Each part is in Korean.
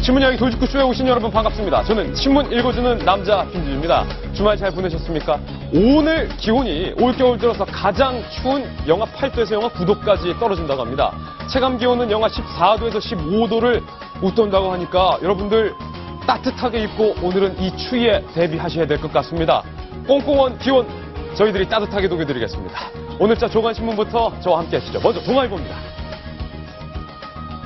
신문 이야기 돌직구쇼에 오신 여러분 반갑습니다. 저는 신문 읽어주는 남자 김주입니다. 주말 잘 보내셨습니까? 오늘 기온이 올겨울 들어서 가장 추운 영하 8도에서 영하 9도까지 떨어진다고 합니다. 체감 기온은 영하 14도에서 15도를 웃돈다고 하니까 여러분들 따뜻하게 입고 오늘은 이 추위에 대비하셔야 될 것 같습니다. 꽁꽁한 기온 저희들이 따뜻하게 녹여드리겠습니다. 오늘자 조간신문부터 저와 함께 하시죠. 먼저 동아일보입니다.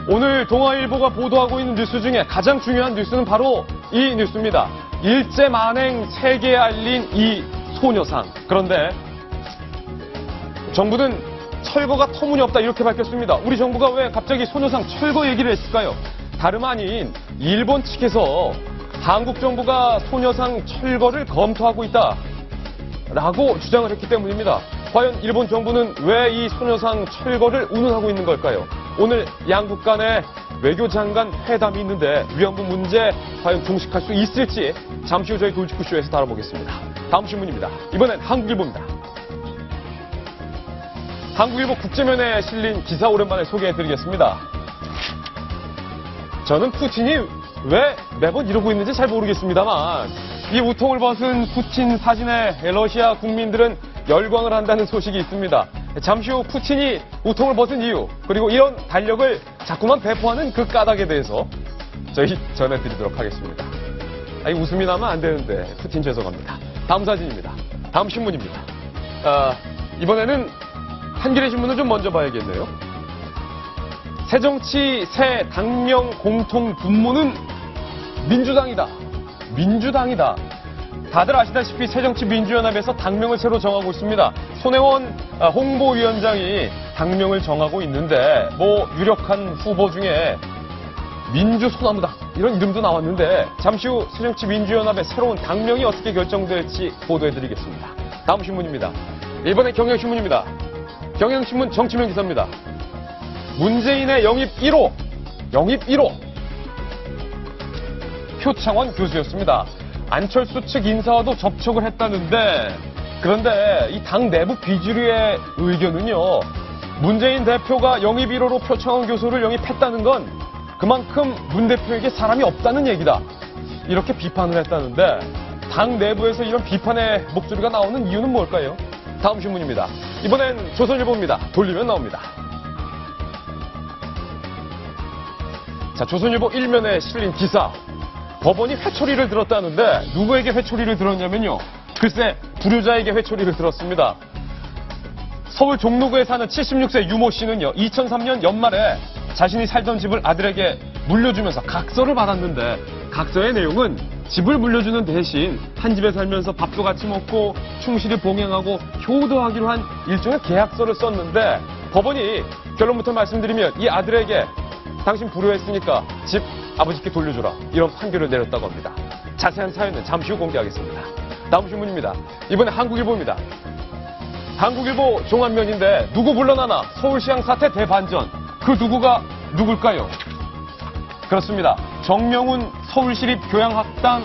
오늘 동아일보가 보도하고 있는 뉴스 중에 가장 중요한 뉴스는 바로 이 뉴스입니다. 일제 만행 세계에 알린 이 소녀상. 그런데 정부는 철거가 터무니없다 이렇게 밝혔습니다. 우리 정부가 왜 갑자기 소녀상 철거 얘기를 했을까요? 다름 아닌 일본 측에서 한국 정부가 소녀상 철거를 검토하고 있다라고 주장을 했기 때문입니다. 과연 일본 정부는 왜 이 소녀상 철거를 운운하고 있는 걸까요? 오늘 양국 간의 외교장관 회담이 있는데 위안부 문제 과연 종식할 수 있을지 잠시 후 저희 돌직구쇼에서 다뤄보겠습니다. 다음 신문입니다. 이번엔 한국일보입니다. 한국일보 국제면에 실린 기사 오랜만에 소개해드리겠습니다. 저는 푸틴이 왜 매번 이러고 있는지 잘 모르겠습니다만 이 우통을 벗은 푸틴 사진에 러시아 국민들은 열광을 한다는 소식이 있습니다. 잠시 후 푸틴이 우통을 벗은 이유 그리고 이런 달력을 자꾸만 배포하는 그 까닭에 대해서 저희 전해드리도록 하겠습니다. 아니 웃음이 나면 안 되는데 푸틴 죄송합니다. 다음 사진입니다. 다음 신문입니다. 이번에는 한겨레 신문을 좀 먼저 봐야겠네요. 새정치 새 당명 공통 분모는 민주당이다. 민주당이다. 다들 아시다시피 새정치민주연합에서 당명을 새로 정하고 있습니다. 손혜원 홍보위원장이 당명을 정하고 있는데 유력한 후보 중에 민주소나무당 이런 이름도 나왔는데 잠시 후 새정치민주연합의 새로운 당명이 어떻게 결정될지 보도해드리겠습니다. 다음 신문입니다. 이번엔 경향신문입니다. 경향신문 정치면 기사입니다. 문재인의 영입 1호 표창원 교수였습니다. 안철수 측 인사와도 접촉을 했다는데 그런데 이 당 내부 비주류의 의견은요. 문재인 대표가 영입 1호로 표창원 교수를 영입했다는 건 그만큼 문 대표에게 사람이 없다는 얘기다. 이렇게 비판을 했다는데 당 내부에서 이런 비판의 목소리가 나오는 이유는 뭘까요? 다음 신문입니다. 이번엔 조선일보입니다. 돌리면 나옵니다. 자, 조선일보 1면에 실린 기사. 법원이 회초리를 들었다는데 누구에게 회초리를 들었냐면요. 글쎄 불효자에게 회초리를 들었습니다. 서울 종로구에 사는 76세 유모 씨는요. 2003년 연말에 자신이 살던 집을 아들에게 물려주면서 각서를 받았는데 각서의 내용은 집을 물려주는 대신 한 집에 살면서 밥도 같이 먹고 충실히 봉행하고 효도하기로 한 일종의 계약서를 썼는데 법원이 결론부터 말씀드리면 이 아들에게 당신 불효했으니까 집 아버지께 돌려줘라 이런 판결을 내렸다고 합니다. 자세한 사연은 잠시 후 공개하겠습니다. 다음 신문입니다. 이번에 한국일보입니다. 한국일보 종합면인데 누구 물러나나 서울시장 사태 대반전. 그 누구가 누굴까요? 그렇습니다. 정명훈 서울시립교양학당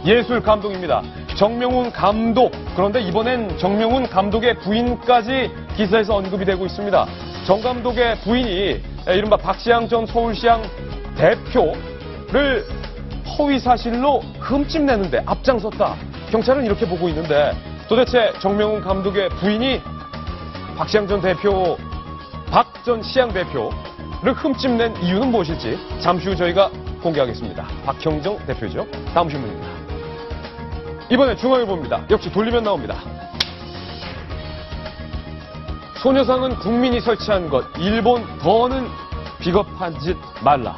예술감독입니다. 정명훈 감독. 그런데 이번엔 정명훈 감독의 부인까지 기사에서 언급이 되고 있습니다. 정 감독의 부인이 이른바 박시양 전 서울시장 대표를 허위 사실로 흠집내는데 앞장섰다. 경찰은 이렇게 보고 있는데 도대체 정명훈 감독의 부인이 박시양 전 대표, 박 전 시양 대표를 흠집낸 이유는 무엇일지 잠시 후 저희가 공개하겠습니다. 박형정 대표죠. 다음 신문입니다. 이번에 중앙일보입니다. 역시 돌리면 나옵니다. 소녀상은 국민이 설치한 것. 일본 더는 비겁한 짓 말라.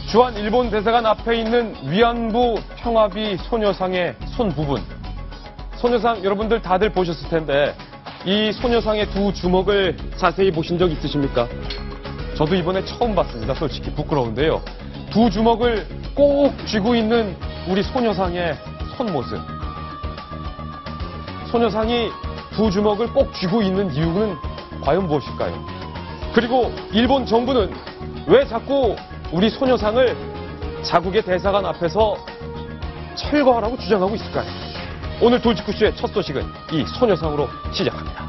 주한 일본 대사관 앞에 있는 위안부 평화비 소녀상의 손 부분. 소녀상 여러분들 다들 보셨을 텐데 이 소녀상의 두 주먹을 자세히 보신 적 있으십니까? 저도 이번에 처음 봤습니다. 솔직히 부끄러운데요. 두 주먹을 꼭 쥐고 있는 우리 소녀상의 손 모습. 소녀상이 두 주먹을 꼭 쥐고 있는 이유는 과연 무엇일까요? 그리고 일본 정부는 왜 자꾸 우리 소녀상을 자국의 대사관 앞에서 철거하라고 주장하고 있을까요? 오늘 돌직구쇼의 첫 소식은 이 소녀상으로 시작합니다.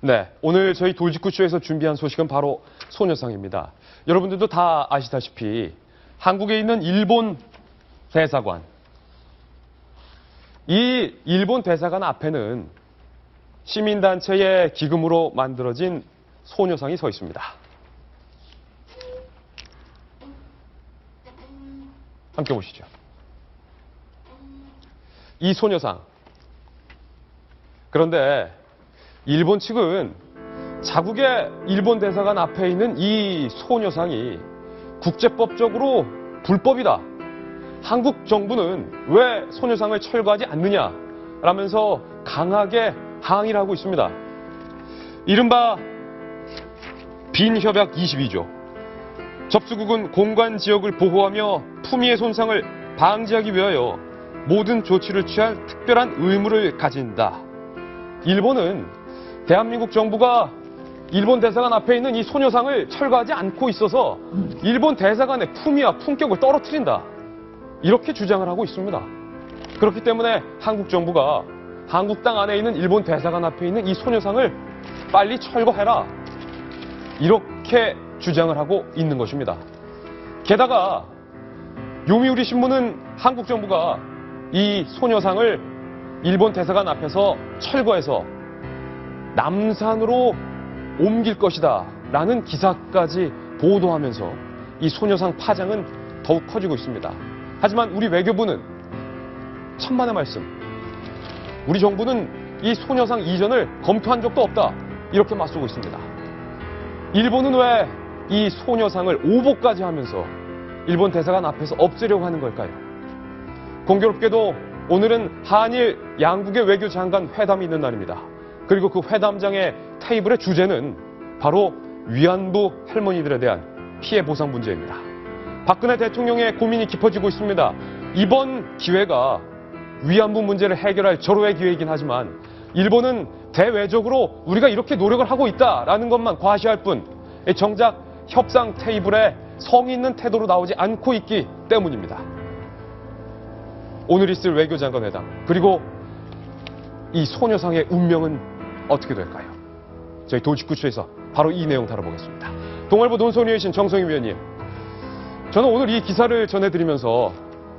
네, 오늘 저희 돌직구쇼에서 준비한 소식은 바로 소녀상입니다. 여러분들도 다 아시다시피 한국에 있는 일본 대사관, 이 일본 대사관 앞에는 시민단체의 기금으로 만들어진 소녀상이 서 있습니다. 함께 보시죠. 이 소녀상. 그런데 일본 측은 자국의 일본 대사관 앞에 있는 이 소녀상이 국제법적으로 불법이다. 한국 정부는 왜 소녀상을 철거하지 않느냐라면서 강하게 항의를 하고 있습니다. 이른바 빈협약 22조. 접수국은 공간 지역을 보호하며 품위의 손상을 방지하기 위하여 모든 조치를 취할 특별한 의무를 가진다. 일본은 대한민국 정부가 일본 대사관 앞에 있는 이 소녀상을 철거하지 않고 있어서 일본 대사관의 품위와 품격을 떨어뜨린다. 이렇게 주장을 하고 있습니다. 그렇기 때문에 한국 정부가 한국 땅 안에 있는 일본 대사관 앞에 있는 이 소녀상을 빨리 철거해라. 이렇게 주장을 하고 있는 것입니다. 게다가 요미우리 신문은 한국 정부가 이 소녀상을 일본 대사관 앞에서 철거해서 남산으로 옮길 것이다 라는 기사까지 보도하면서 이 소녀상 파장은 더욱 커지고 있습니다. 하지만 우리 외교부는 천만의 말씀, 우리 정부는 이 소녀상 이전을 검토한 적도 없다 이렇게 맞서고 있습니다. 일본은 왜 이 소녀상을 오보까지 하면서 일본 대사관 앞에서 없애려고 하는 걸까요? 공교롭게도 오늘은 한일 양국의 외교장관 회담이 있는 날입니다. 그리고 그 회담장의 테이블의 주제는 바로 위안부 할머니들에 대한 피해 보상 문제입니다. 박근혜 대통령의 고민이 깊어지고 있습니다. 이번 기회가 위안부 문제를 해결할 절호의 기회이긴 하지만 일본은 대외적으로 우리가 이렇게 노력을 하고 있다라는 것만 과시할 뿐 정작 협상 테이블에 성의 있는 태도로 나오지 않고 있기 때문입니다. 오늘 있을 외교장관 회담, 그리고 이 소녀상의 운명은 어떻게 될까요? 저희 돌직구쇼에서 바로 이 내용 다뤄보겠습니다. 동아일보 논설위이신 정성희 위원님, 저는 오늘 이 기사를 전해드리면서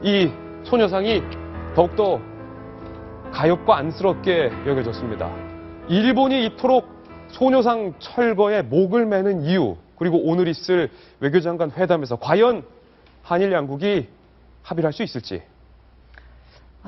이 소녀상이 더욱더 가엾고 안쓰럽게 여겨졌습니다. 일본이 이토록 소녀상 철거에 목을 매는 이유, 그리고 오늘 있을 외교장관 회담에서 과연 한일 양국이 합의를 할 수 있을지.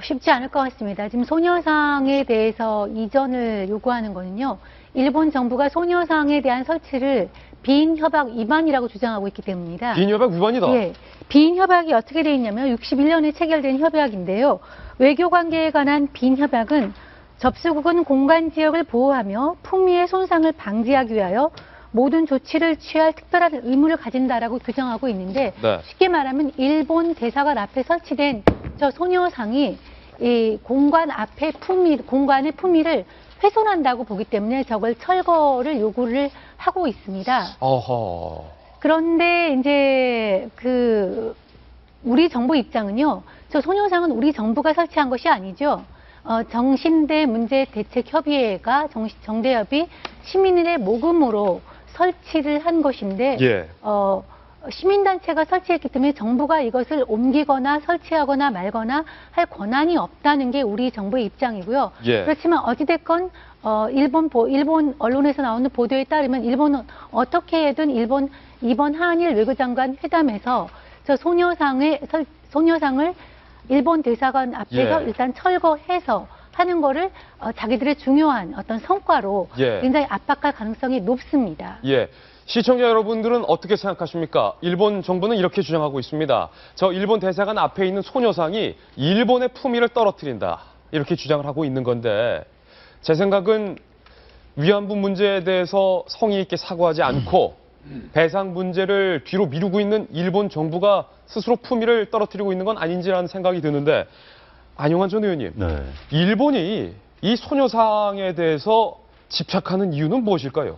쉽지 않을 것 같습니다. 지금 소녀상에 대해서 이전을 요구하는 거는요, 일본 정부가 소녀상에 대한 설치를 빈협약 위반이라고 주장하고 있기 때문입니다. 빈협약 위반이다. 예, 빈협약이 어떻게 되어 있냐면 61년에 체결된 협약인데요. 외교관계에 관한 빈협약은 접수국은 공간 지역을 보호하며 품위의 손상을 방지하기 위하여 모든 조치를 취할 특별한 의무를 가진다라고 규정하고 있는데, 네. 쉽게 말하면 일본 대사관 앞에 설치된 저 소녀상이 이 공간 앞에 공간의 품위를 훼손한다고 보기 때문에 저걸 철거를 요구를 하고 있습니다. 어허. 그런데 이제 우리 정부 입장은요, 저 소녀상은 우리 정부가 설치한 것이 아니죠. 정신대 문제 대책 협의회가 정대협이 시민들의 모금으로 설치를 한 것인데, 예. 시민단체가 설치했기 때문에 정부가 이것을 옮기거나 설치하거나 말거나 할 권한이 없다는 게 우리 정부의 입장이고요. 예. 그렇지만 어찌됐건 일본 언론에서 나오는 보도에 따르면 일본은 어떻게 해든 이번 한일 외교장관 회담에서 저 소녀상을 일본 대사관 앞에서 예. 일단 철거해서 하는 거를 자기들의 중요한 어떤 성과로 예. 굉장히 압박할 가능성이 높습니다. 예. 시청자 여러분들은 어떻게 생각하십니까? 일본 정부는 이렇게 주장하고 있습니다. 저 일본 대사관 앞에 있는 소녀상이 일본의 품위를 떨어뜨린다. 이렇게 주장을 하고 있는 건데, 제 생각은 위안부 문제에 대해서 성의 있게 사과하지 않고 배상 문제를 뒤로 미루고 있는 일본 정부가 스스로 품위를 떨어뜨리고 있는 건 아닌지라는 생각이 드는데, 안용환 전 의원님, 네. 일본이 이 소녀상에 대해서 집착하는 이유는 무엇일까요?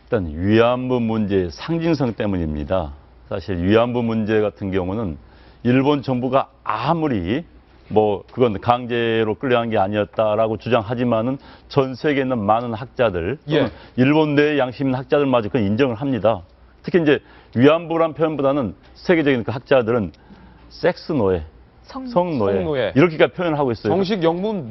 일단 위안부 문제의 상징성 때문입니다. 사실 위안부 문제 같은 경우는 일본 정부가 아무리 뭐 그건 강제로 끌려간 게 아니었다라고 주장하지만은 전 세계에 있는 많은 학자들, 예. 일본 내의 양심 있는 학자들마저 그건 인정을 합니다. 특히 이제 위안부란 표현보다는 세계적인 그 학자들은 섹스 노예, 성노예 성노예. 이렇게까지 표현을 하고 있어요. 정식 영문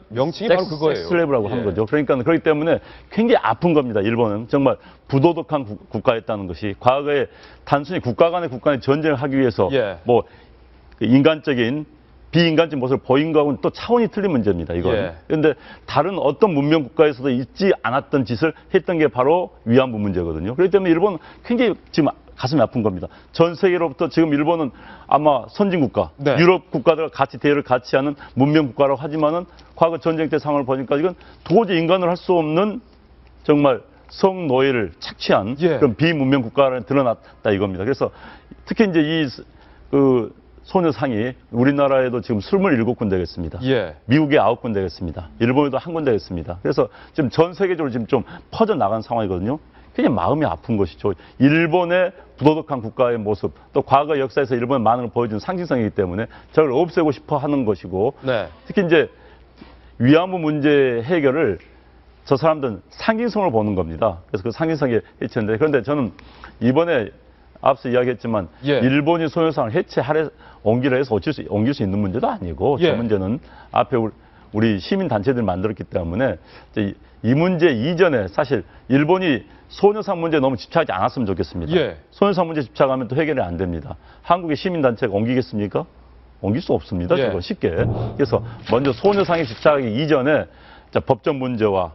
명칭이 바로 그거예요. 섹스레브라고 예. 하는 거죠. 그러니까 그렇기 때문에 굉장히 아픈 겁니다. 일본은 정말 부도덕한 국가였다는 것이 과거에 단순히 국가 간의 전쟁을 하기 위해서 예. 뭐 그 인간적인 비인간적인 모습을 보인 거하고는 또 차원이 틀린 문제입니다. 이건. 예. 그런데 다른 어떤 문명 국가에서도 있지 않았던 짓을 했던 게 바로 위안부 문제거든요. 그렇기 때문에 일본은 굉장히 지금 가슴이 아픈 겁니다. 전 세계로부터 지금 일본은 아마 선진국가, 네. 유럽 국가들과 같이 대열을 같이 하는 문명 국가라고 하지만은 과거 전쟁 때 상황을 보니까 이건 도저히 인간으로 할 수 없는 정말 성노예를 착취한 예. 그런 비문명 국가를 드러났다 이겁니다. 그래서 특히 이제 그 소녀상이 우리나라에도 지금 27군데가 있습니다. 예. 미국에 9군데가 있습니다. 일본에도 1군데가 있습니다. 그래서 지금 전 세계적으로 지금 좀 퍼져나간 상황이거든요. 굉장히 마음이 아픈 것이죠. 일본의 부도덕한 국가의 모습, 또 과거 역사에서 일본의 많은 걸 보여준 상징성이기 때문에 저걸 없애고 싶어 하는 것이고, 네. 특히 이제 위안부 문제 해결을 저 사람들은 상징성을 보는 겁니다. 그래서 그 상징성에 해치는데, 그런데 저는 이번에 앞서 이야기했지만 예. 일본이 소녀상을 옮기려 해서 옮길 수 있는 문제도 아니고 예. 저 문제는 앞에 우리 시민 단체들이 만들었기 때문에 이 문제 이전에 사실 일본이 소녀상 문제에 너무 집착하지 않았으면 좋겠습니다. 예. 소녀상 문제 집착하면 또 해결이 안 됩니다. 한국의 시민 단체가 옮기겠습니까? 옮길 수 없습니다. 예. 저거 쉽게. 그래서 먼저 소녀상에 집착하기 이전에 법적 문제와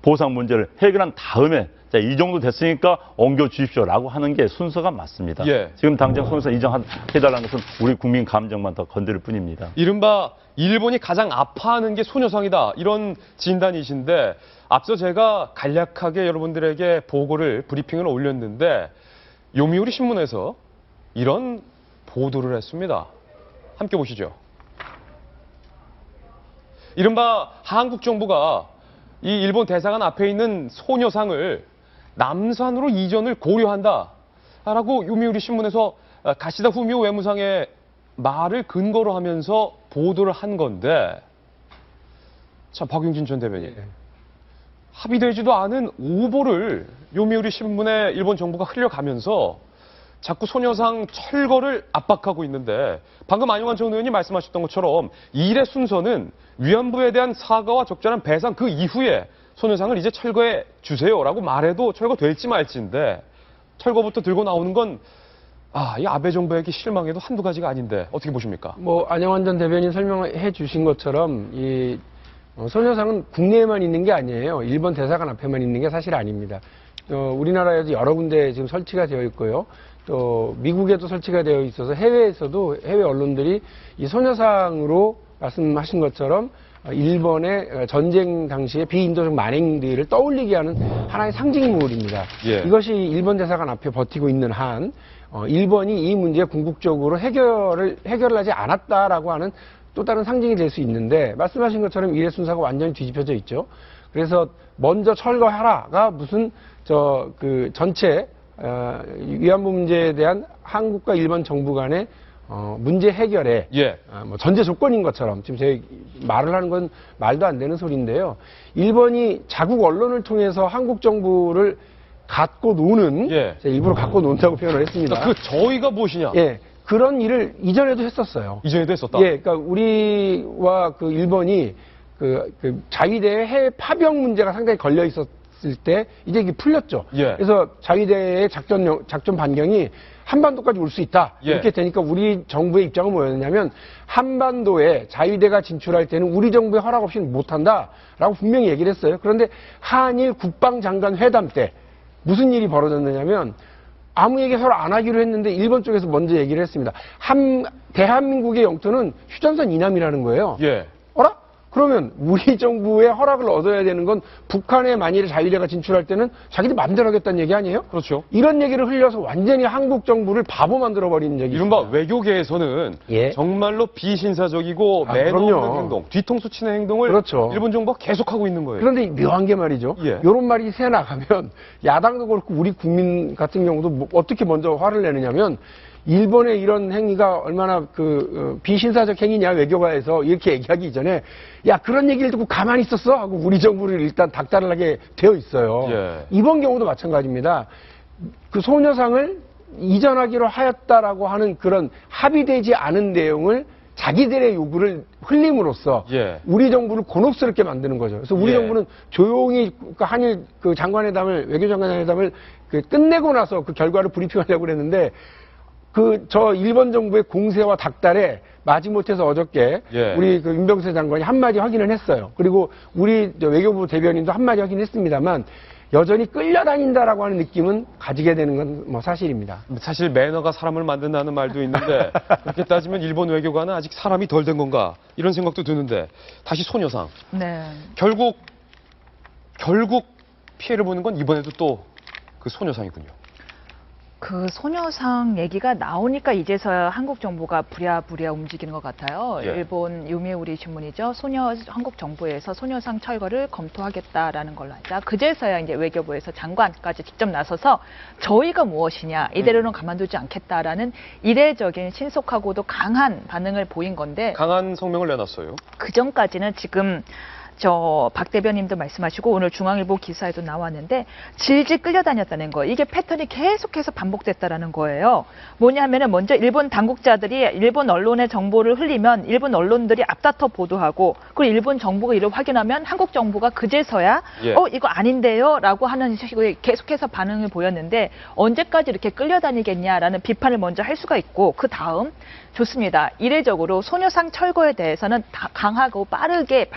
보상 문제를 해결한 다음에 이 정도 됐으니까 옮겨 주십시오라고 하는 게 순서가 맞습니다. 예. 지금 당장 소녀상 이전해달라는 것은 우리 국민 감정만 더 건드릴 뿐입니다. 이른바 일본이 가장 아파하는 게 소녀상이다. 이런 진단이신데 앞서 제가 간략하게 여러분들에게 보고를 브리핑을 올렸는데 요미우리 신문에서 이런 보도를 했습니다. 함께 보시죠. 이른바 한국 정부가 이 일본 대사관 앞에 있는 소녀상을 남산으로 이전을 고려한다라고 요미우리 신문에서 가시다 후미오 외무상의 말을 근거로 하면서 보도를 한 건데, 자, 박용진 전 대변인. 합의되지도 않은 오보를 요미우리 신문에 일본 정부가 흘려가면서 자꾸 소녀상 철거를 압박하고 있는데, 방금 안용환 전 의원이 말씀하셨던 것처럼 이 일의 순서는 위안부에 대한 사과와 적절한 배상 그 이후에 소녀상을 이제 철거해 주세요라고 말해도 철거될지 말지인데, 철거부터 들고 나오는 건 이 아베 정부에게 실망해도 한두 가지가 아닌데 어떻게 보십니까? 뭐 안영환 전 대변인 설명해 주신 것처럼 이 소녀상은 국내에만 있는 게 아니에요. 일본 대사관 앞에만 있는 게 사실 아닙니다. 우리나라에도 여러 군데 지금 설치가 되어 있고요. 또 미국에도 설치가 되어 있어서 해외에서도 해외 언론들이 이 소녀상으로 말씀하신 것처럼 일본의 전쟁 당시의 비인도적 만행들을 떠올리게 하는 하나의 상징물입니다. 예. 이것이 일본 대사관 앞에 버티고 있는 한 일본이 이 문제에 궁극적으로 해결을 하지 않았다라고 하는 또 다른 상징이 될 수 있는데, 말씀하신 것처럼 일의 순서가 완전히 뒤집혀져 있죠. 그래서 먼저 철거하라가 무슨 전체 위안부 문제에 대한 한국과 일본 정부 간의 문제 해결에 예. 뭐 전제 조건인 것처럼 지금 제 말을 하는 건 말도 안 되는 소리인데요. 일본이 자국 언론을 통해서 한국 정부를 갖고 노는, 예. 제가 일부러 갖고 논다고 표현을 했습니다. 그 저희가 무엇이냐? 예, 그런 일을 이전에도 했었어요. 이전에도 했었다. 예, 그러니까 우리와 그 일본이 그 자위대의 해외 파병 문제가 상당히 걸려 있었을 때 이제 이게 풀렸죠. 예. 그래서 자위대의 작전 반경이 한반도까지 올 수 있다. 예. 이렇게 되니까 우리 정부의 입장은 뭐였냐면 한반도에 자위대가 진출할 때는 우리 정부의 허락 없이는 못한다라고 분명히 얘기를 했어요. 그런데 한일 국방장관 회담 때 무슨 일이 벌어졌느냐면 아무 얘기 서로 안 하기로 했는데 일본 쪽에서 먼저 얘기를 했습니다. 대한민국의 영토는 휴전선 이남이라는 거예요. 예. 어라? 그러면 우리 정부의 허락을 얻어야 되는 건 북한에 만일에 자위대가 진출할 때는 자기들 마음대로 하겠다는 얘기 아니에요? 그렇죠. 이런 얘기를 흘려서 완전히 한국 정부를 바보 만들어버리는 얘기. 이른바 외교계에서는 예. 정말로 비신사적이고 매너 그럼요. 없는 행동, 뒤통수 치는 행동을 그렇죠. 일본 정부가 계속하고 있는 거예요. 그런데 묘한 게 말이죠. 예. 이런 말이 새 나가면 야당도 그렇고 우리 국민 같은 경우도 어떻게 먼저 화를 내느냐면 일본의 이런 행위가 얼마나 비신사적 행위냐 외교가에서 이렇게 얘기하기 이전에 야 그런 얘기를 듣고 가만히 있었어 하고 우리 정부를 일단 닥달을 하게 되어 있어요. 예. 이번 경우도 마찬가지입니다. 그 소녀상을 이전하기로 하였다라고 하는 그런 합의되지 않은 내용을 자기들의 요구를 흘림으로써 예. 우리 정부를 곤혹스럽게 만드는 거죠. 그래서 우리 예. 정부는 조용히 한일 장관회담을 외교장관회담을 끝내고 나서 그 결과를 브리핑하려고 그랬는데 저 일본 정부의 공세와 닥달에 마지못해서 어저께 예. 우리 윤병세 장관이 한마디 확인을 했어요. 그리고 우리 외교부 대변인도 한마디 확인했습니다만 여전히 끌려다닌다라고 하는 느낌은 가지게 되는 건 뭐 사실입니다. 사실 매너가 사람을 만든다는 말도 있는데 그렇게 따지면 일본 외교관은 아직 사람이 덜 된 건가 이런 생각도 드는데 다시 소녀상. 네. 결국 피해를 보는 건 이번에도 또 그 소녀상이군요. 그 소녀상 얘기가 나오니까 이제서야 한국 정부가 부랴부랴 움직이는 것 같아요. 예. 일본 요미우리 신문이죠. 한국 정부에서 소녀상 철거를 검토하겠다라는 걸로 하자. 그제서야 이제 외교부에서 장관까지 직접 나서서 저희가 무엇이냐 이대로는 가만두지 않겠다라는 이례적인 신속하고도 강한 반응을 보인 건데 강한 성명을 내놨어요. 그 전까지는 지금 박 대변인도 말씀하시고 오늘 중앙일보 기사에도 나왔는데 질질 끌려다녔다는 거예요. 이게 패턴이 계속해서 반복됐다라는 거예요. 뭐냐면은 먼저 일본 당국자들이 일본 언론의 정보를 흘리면 일본 언론들이 앞다퉈 보도하고 그리고 일본 정부가 이를 확인하면 한국 정부가 그제서야 예. 이거 아닌데요? 라고 하는 식으로 계속해서 반응을 보였는데 언제까지 이렇게 끌려다니겠냐라는 비판을 먼저 할 수가 있고 그 다음 좋습니다. 이례적으로 소녀상 철거에 대해서는 강하고 빠르게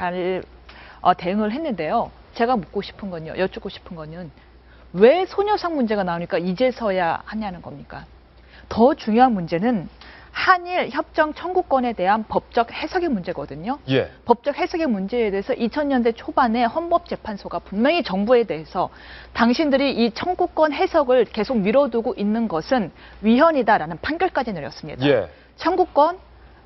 대응을 했는데요. 제가 묻고 싶은 건요. 여쭙고 싶은 거는 왜 소녀상 문제가 나오니까 이제서야 하냐는 겁니까? 더 중요한 문제는 한일 협정 청구권에 대한 법적 해석의 문제거든요. 예. 법적 해석의 문제에 대해서 2000년대 초반에 헌법재판소가 분명히 정부에 대해서 당신들이 이 청구권 해석을 계속 미뤄두고 있는 것은 위헌이다라는 판결까지 내렸습니다. 예. 청구권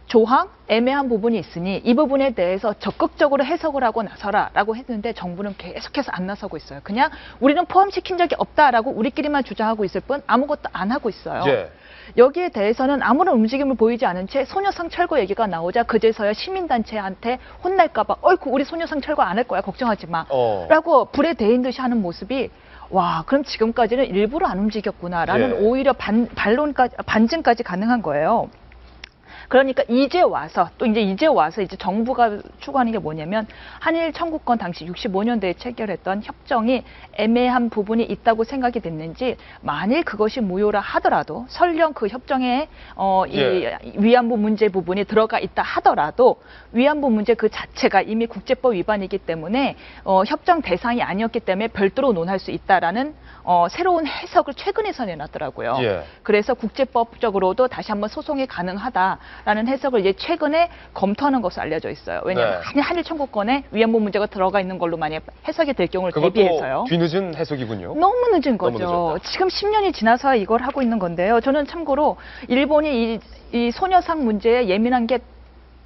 조항 애매한 부분이 있으니 이 부분에 대해서 적극적으로 해석을 하고 나서라라고 했는데 정부는 계속해서 안 나서고 있어요. 그냥 우리는 포함시킨 적이 없다라고 우리끼리만 주장하고 있을 뿐 아무것도 안 하고 있어요. 예. 여기에 대해서는 아무런 움직임을 보이지 않은 채 소녀상 철거 얘기가 나오자 그제서야 시민단체한테 혼날까 봐 어이구 우리 소녀상 철거 안 할 거야 걱정하지 마 라고 불에 대인 듯이 하는 모습이 와 그럼 지금까지는 일부러 안 움직였구나라는 예. 오히려 반증까지 가능한 거예요. 그러니까 이제 와서 이제 정부가 추구하는 게 뭐냐면 한일 청구권 당시 65년대에 체결했던 협정이 애매한 부분이 있다고 생각이 됐는지 만일 그것이 무효라 하더라도 설령 그 협정에 예. 이 위안부 문제 부분이 들어가 있다 하더라도 위안부 문제 그 자체가 이미 국제법 위반이기 때문에 협정 대상이 아니었기 때문에 별도로 논할 수 있다라는 새로운 해석을 최근에서 내놨더라고요. 예. 그래서 국제법적으로도 다시 한번 소송이 가능하다라는 해석을 이제 최근에 검토하는 것으로 알려져 있어요. 왜냐하면 네. 한일 청구권에 위안부 문제가 들어가 있는 걸로 만약 해석이 될 경우를 그것도 대비해서요. 뒤늦은 해석이군요. 너무 늦은 거죠. 너무 늦었다. 지금 10년이 지나서 이걸 하고 있는 건데요. 저는 참고로 일본이 이 소녀상 문제에 예민한 게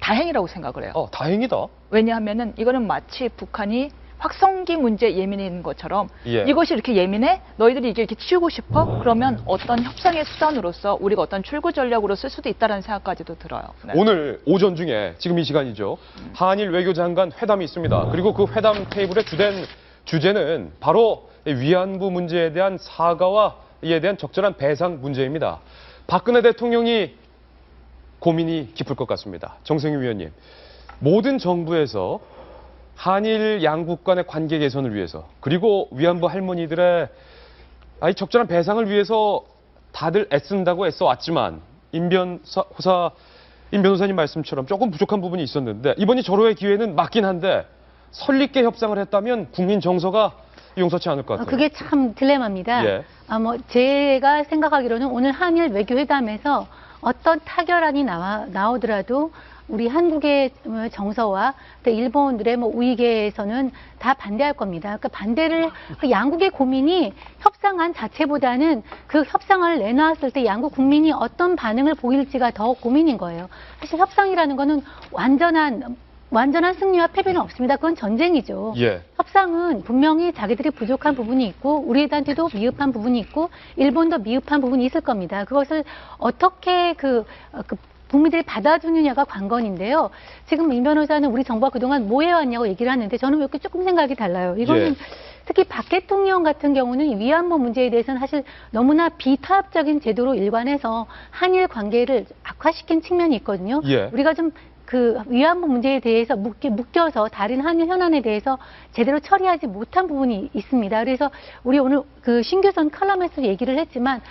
다행이라고 생각을 해요. 다행이다. 왜냐하면은 이거는 마치 북한이 확성기 문제에 예민한 것처럼 예. 이것이 이렇게 예민해? 너희들이 이게 이렇게 치우고 싶어? 그러면 어떤 협상의 수단으로서 우리가 어떤 출구 전략으로 쓸 수도 있다는 생각까지도 들어요. 네. 오늘 오전 중에 지금 이 시간이죠. 한일 외교장관 회담이 있습니다. 그리고 그 회담 테이블의 주된 주제는 바로 위안부 문제에 대한 사과와 이에 대한 적절한 배상 문제입니다. 박근혜 대통령이 고민이 깊을 것 같습니다. 정세균 위원님, 모든 정부에서 한일 양국 간의 관계 개선을 위해서 그리고 위안부 할머니들의 적절한 배상을 위해서 다들 애쓴다고 애써왔지만 임 변호사님 말씀처럼 조금 부족한 부분이 있었는데 이번이 절호의 기회는 맞긴 한데 설립계 협상을 했다면 국민 정서가 용서치 않을 것 같아요. 그게 참 딜레마입니다. 예. 제가 생각하기로는 오늘 한일 외교회담에서 어떤 타결안이 나오더라도 우리 한국의 정서와 또 일본들의 우익에서는 다 반대할 겁니다. 그러니까 반대를 양국의 고민이 협상안 자체보다는 그 협상을 내놨을 때 양국 국민이 어떤 반응을 보일지가 더 고민인 거예요. 사실 협상이라는 거는 완전한 완전한 승리와 패배는 없습니다. 그건 전쟁이죠. 예. 협상은 분명히 자기들이 부족한 부분이 있고 우리한테도 미흡한 부분이 있고 일본도 미흡한 부분이 있을 겁니다. 그것을 어떻게 국민들이 받아주느냐가 관건인데요. 지금 임 변호사는 우리 정부가 그동안 뭐 해왔냐고 얘기를 하는데 저는 왜 이렇게 조금 생각이 달라요. 이거는 예. 특히 박 대통령 같은 경우는 이 위안부 문제에 대해서는 사실 너무나 비타협적인 제도로 일관해서 한일 관계를 악화시킨 측면이 있거든요. 예. 우리가 좀 위안부 문제에 대해서 묶여서 다른 한일 현안에 대해서 제대로 처리하지 못한 부분이 있습니다. 그래서 우리 오늘 신규선 칼럼에서 얘기를 했지만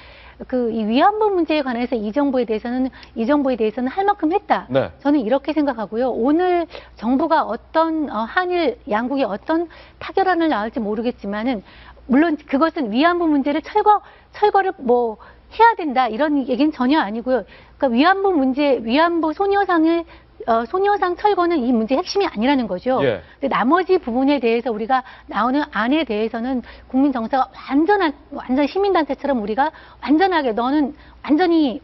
이 위안부 문제에 관해서 이 정부에 대해서는 할 만큼 했다. 네. 저는 이렇게 생각하고요. 오늘 정부가 어떤 한일 양국이 어떤 타결안을 나올지 모르겠지만은 물론 그것은 위안부 문제를 철거를 해야 된다 이런 얘기는 전혀 아니고요. 그러니까 위안부 소녀상 철거는 이 문제의 핵심이 아니라는 거죠. 예. 근데 나머지 부분에 대해서 우리가 나오는 안에 대해서는 국민 정서가 완전 시민단체처럼 우리가 완전하게 너는 완전히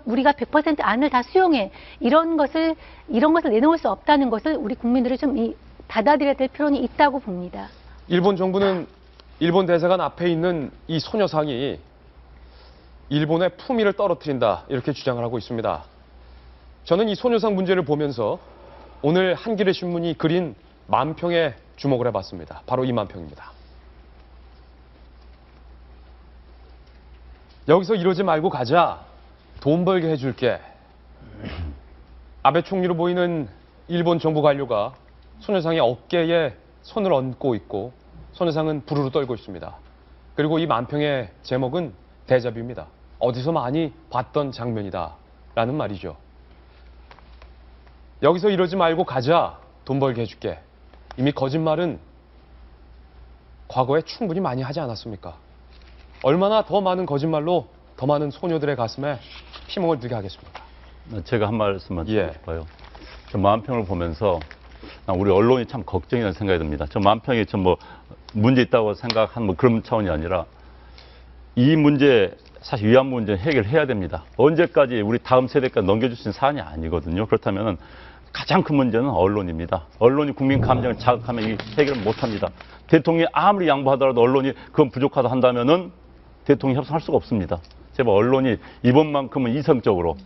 우리가 100% 안을 다 수용해 이런 것을 내놓을 수 없다는 것을 우리 국민들이 좀 받아들여야 될 필요는 있다고 봅니다. 일본 정부는 일본 대사관 앞에 있는 이 소녀상이 일본의 품위를 떨어뜨린다 이렇게 주장을 하고 있습니다. 저는 이 소녀상 문제를 보면서 오늘 한겨레 신문이 그린 만평에 주목을 해봤습니다. 바로 이 만평입니다. 여기서 이러지 말고 가자. 돈 벌게 해줄게. 아베 총리로 보이는 일본 정부 관료가 소녀상의 어깨에 손을 얹고 있고 소녀상은 부르르 떨고 있습니다. 그리고 이 만평의 제목은 데자뷰입니다. 어디서 많이 봤던 장면이다 라는 말이죠. 여기서 이러지 말고 가자. 돈 벌게 해줄게. 이미 거짓말은 과거에 충분히 많이 하지 않았습니까? 얼마나 더 많은 거짓말로 더 많은 소녀들의 가슴에 피멍을 들게 하겠습니까? 제가 한 말씀만 드리고 예. 싶어요. 저 만평을 보면서 우리 언론이 참 걱정이라는 생각이 듭니다. 저 만평이 문제 있다고 생각한 그런 차원이 아니라 이 문제 사실 위안부 문제 해결해야 됩니다. 언제까지 우리 다음 세대까지 넘겨줄 수 있는 사안이 아니거든요. 그렇다면은 가장 큰 문제는 언론입니다. 언론이 국민 감정을 자극하면 이 해결을 못합니다. 대통령이 아무리 양보하더라도 언론이 그건 부족하다 한다면은 대통령이 협상할 수가 없습니다. 제발 언론이 이번만큼은 이성적으로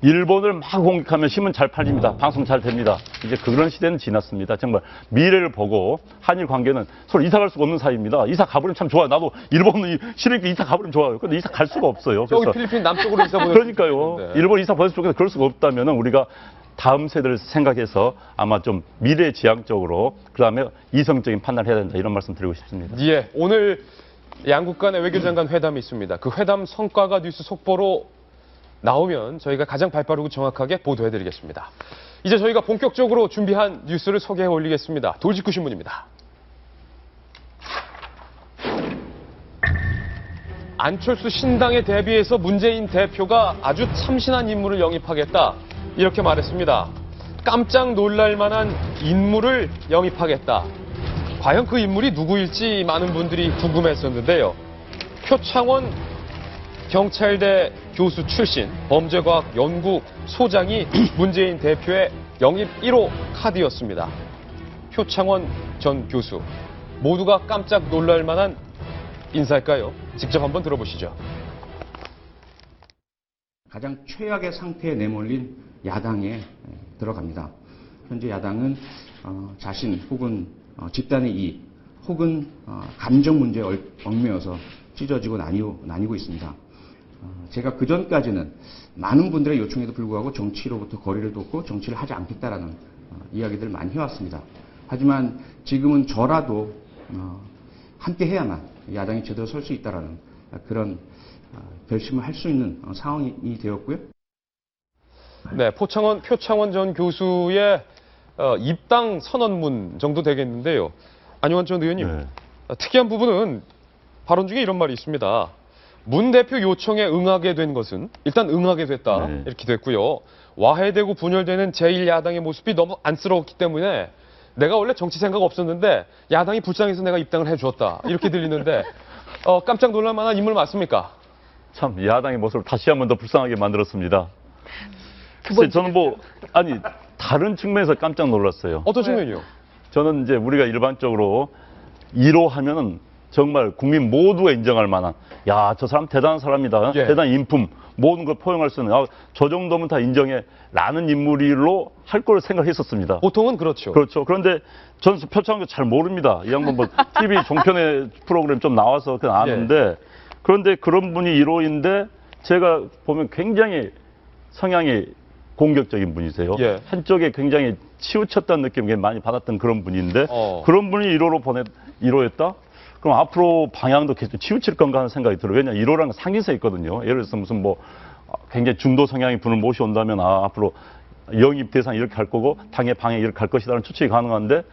일본을 막 공격하면 신문 잘 팔립니다. 방송 잘 됩니다. 이제 그런 시대는 지났습니다. 정말 미래를 보고 한일 관계는 서로 이사 갈 수가 없는 사이입니다. 이사 가버리면 참 좋아요. 나도 일본은 싫으니까 이사 가버리면 좋아요. 근데 이사 갈 수가 없어요. 저기 필리핀 남쪽으로 이사 보냈 그러니까요. 일본 이사 보냈을 쪽에서 그럴 수가 없다면 우리가 다음 세대를 생각해서 아마 좀 미래지향적으로 그다음에 이성적인 판단을 해야 된다. 이런 말씀 드리고 싶습니다. 예, 오늘 양국 간의 외교장관 회담이 있습니다. 그 회담 성과가 뉴스 속보로 나오면 저희가 가장 발빠르고 정확하게 보도해드리겠습니다. 이제 저희가 본격적으로 준비한 뉴스를 소개해 올리겠습니다. 돌직구 신문입니다. 안철수 신당에 대비해서 문재인 대표가 아주 참신한 인물을 영입하겠다. 이렇게 말했습니다. 깜짝 놀랄 만한 인물을 영입하겠다. 과연 그 인물이 누구일지 많은 분들이 궁금했었는데요. 표창원 경찰대 교수 출신 범죄과학 연구 소장이 문재인 대표의 영입 1호 카드였습니다. 표창원 전 교수. 모두가 깜짝 놀랄 만한 인사일까요? 직접 한번 들어보시죠. 가장 최악의 상태에 내몰린 야당에 들어갑니다. 현재 야당은 자신 혹은 집단의 이익 혹은 감정 문제에 얽매여서 찢어지고 나뉘고 있습니다. 제가 그전까지는 많은 분들의 요청에도 불구하고 정치로부터 거리를 뒀고 정치를 하지 않겠다라는 이야기들을 많이 해왔습니다. 하지만 지금은 저라도 함께 해야만 야당이 제대로 설 수 있다라는 그런 결심을 할 수 있는 상황이 되었고요. 네, 표창원 전 교수의 입당 선언문 정도 되겠는데요. 안용환 전 의원님, 네. 특이한 부분은 발언 중에 이런 말이 있습니다. 문 대표 요청에 응하게 된 것은 일단 응하게 됐다. 네. 이렇게 됐고요. 와해되고 분열되는 제1야당의 모습이 너무 안쓰러웠기 때문에 내가 원래 정치 생각 없었는데 야당이 불쌍해서 내가 입당을 해주었다. 이렇게 들리는데 깜짝 놀랄 만한 인물 맞습니까? 참 야당의 모습을 다시 한 번 더 불쌍하게 만들었습니다. 글쎄, 저는 다른 측면에서 깜짝 놀랐어요. 어떤 측면이요? 저는 이제 우리가 일반적으로 1호 하면은 정말 국민 모두가 인정할 만한, 야, 저 사람 대단한 사람이다. 예. 대단한 인품, 모든 걸 포용할 수 있는, 저 정도면 다 인정해. 라는 인물로 할 걸 생각했었습니다. 보통은 그렇죠. 그렇죠. 그런데 저는 표창원 교수 잘 모릅니다. 이 양반 뭐 TV 종편의 프로그램 좀 나와서 그냥 아는데, 그런데 그런 분이 1호인데 제가 보면 굉장히 성향이 공격적인 분이세요. 예. 한쪽에 굉장히 치우쳤다는 느낌을 많이 받았던 그런 분인데 그런 분이 1호였다? 그럼 앞으로 방향도 계속 치우칠 건가 하는 생각이 들어요. 왜냐하면 1호라는 상징성이 있거든요. 예를 들어서 무슨 뭐 굉장히 중도 성향의 분을 모셔온다면 앞으로 영입 대상 이렇게 할 거고 당의 방향 이렇게 갈 것이라는 추측이 가능한데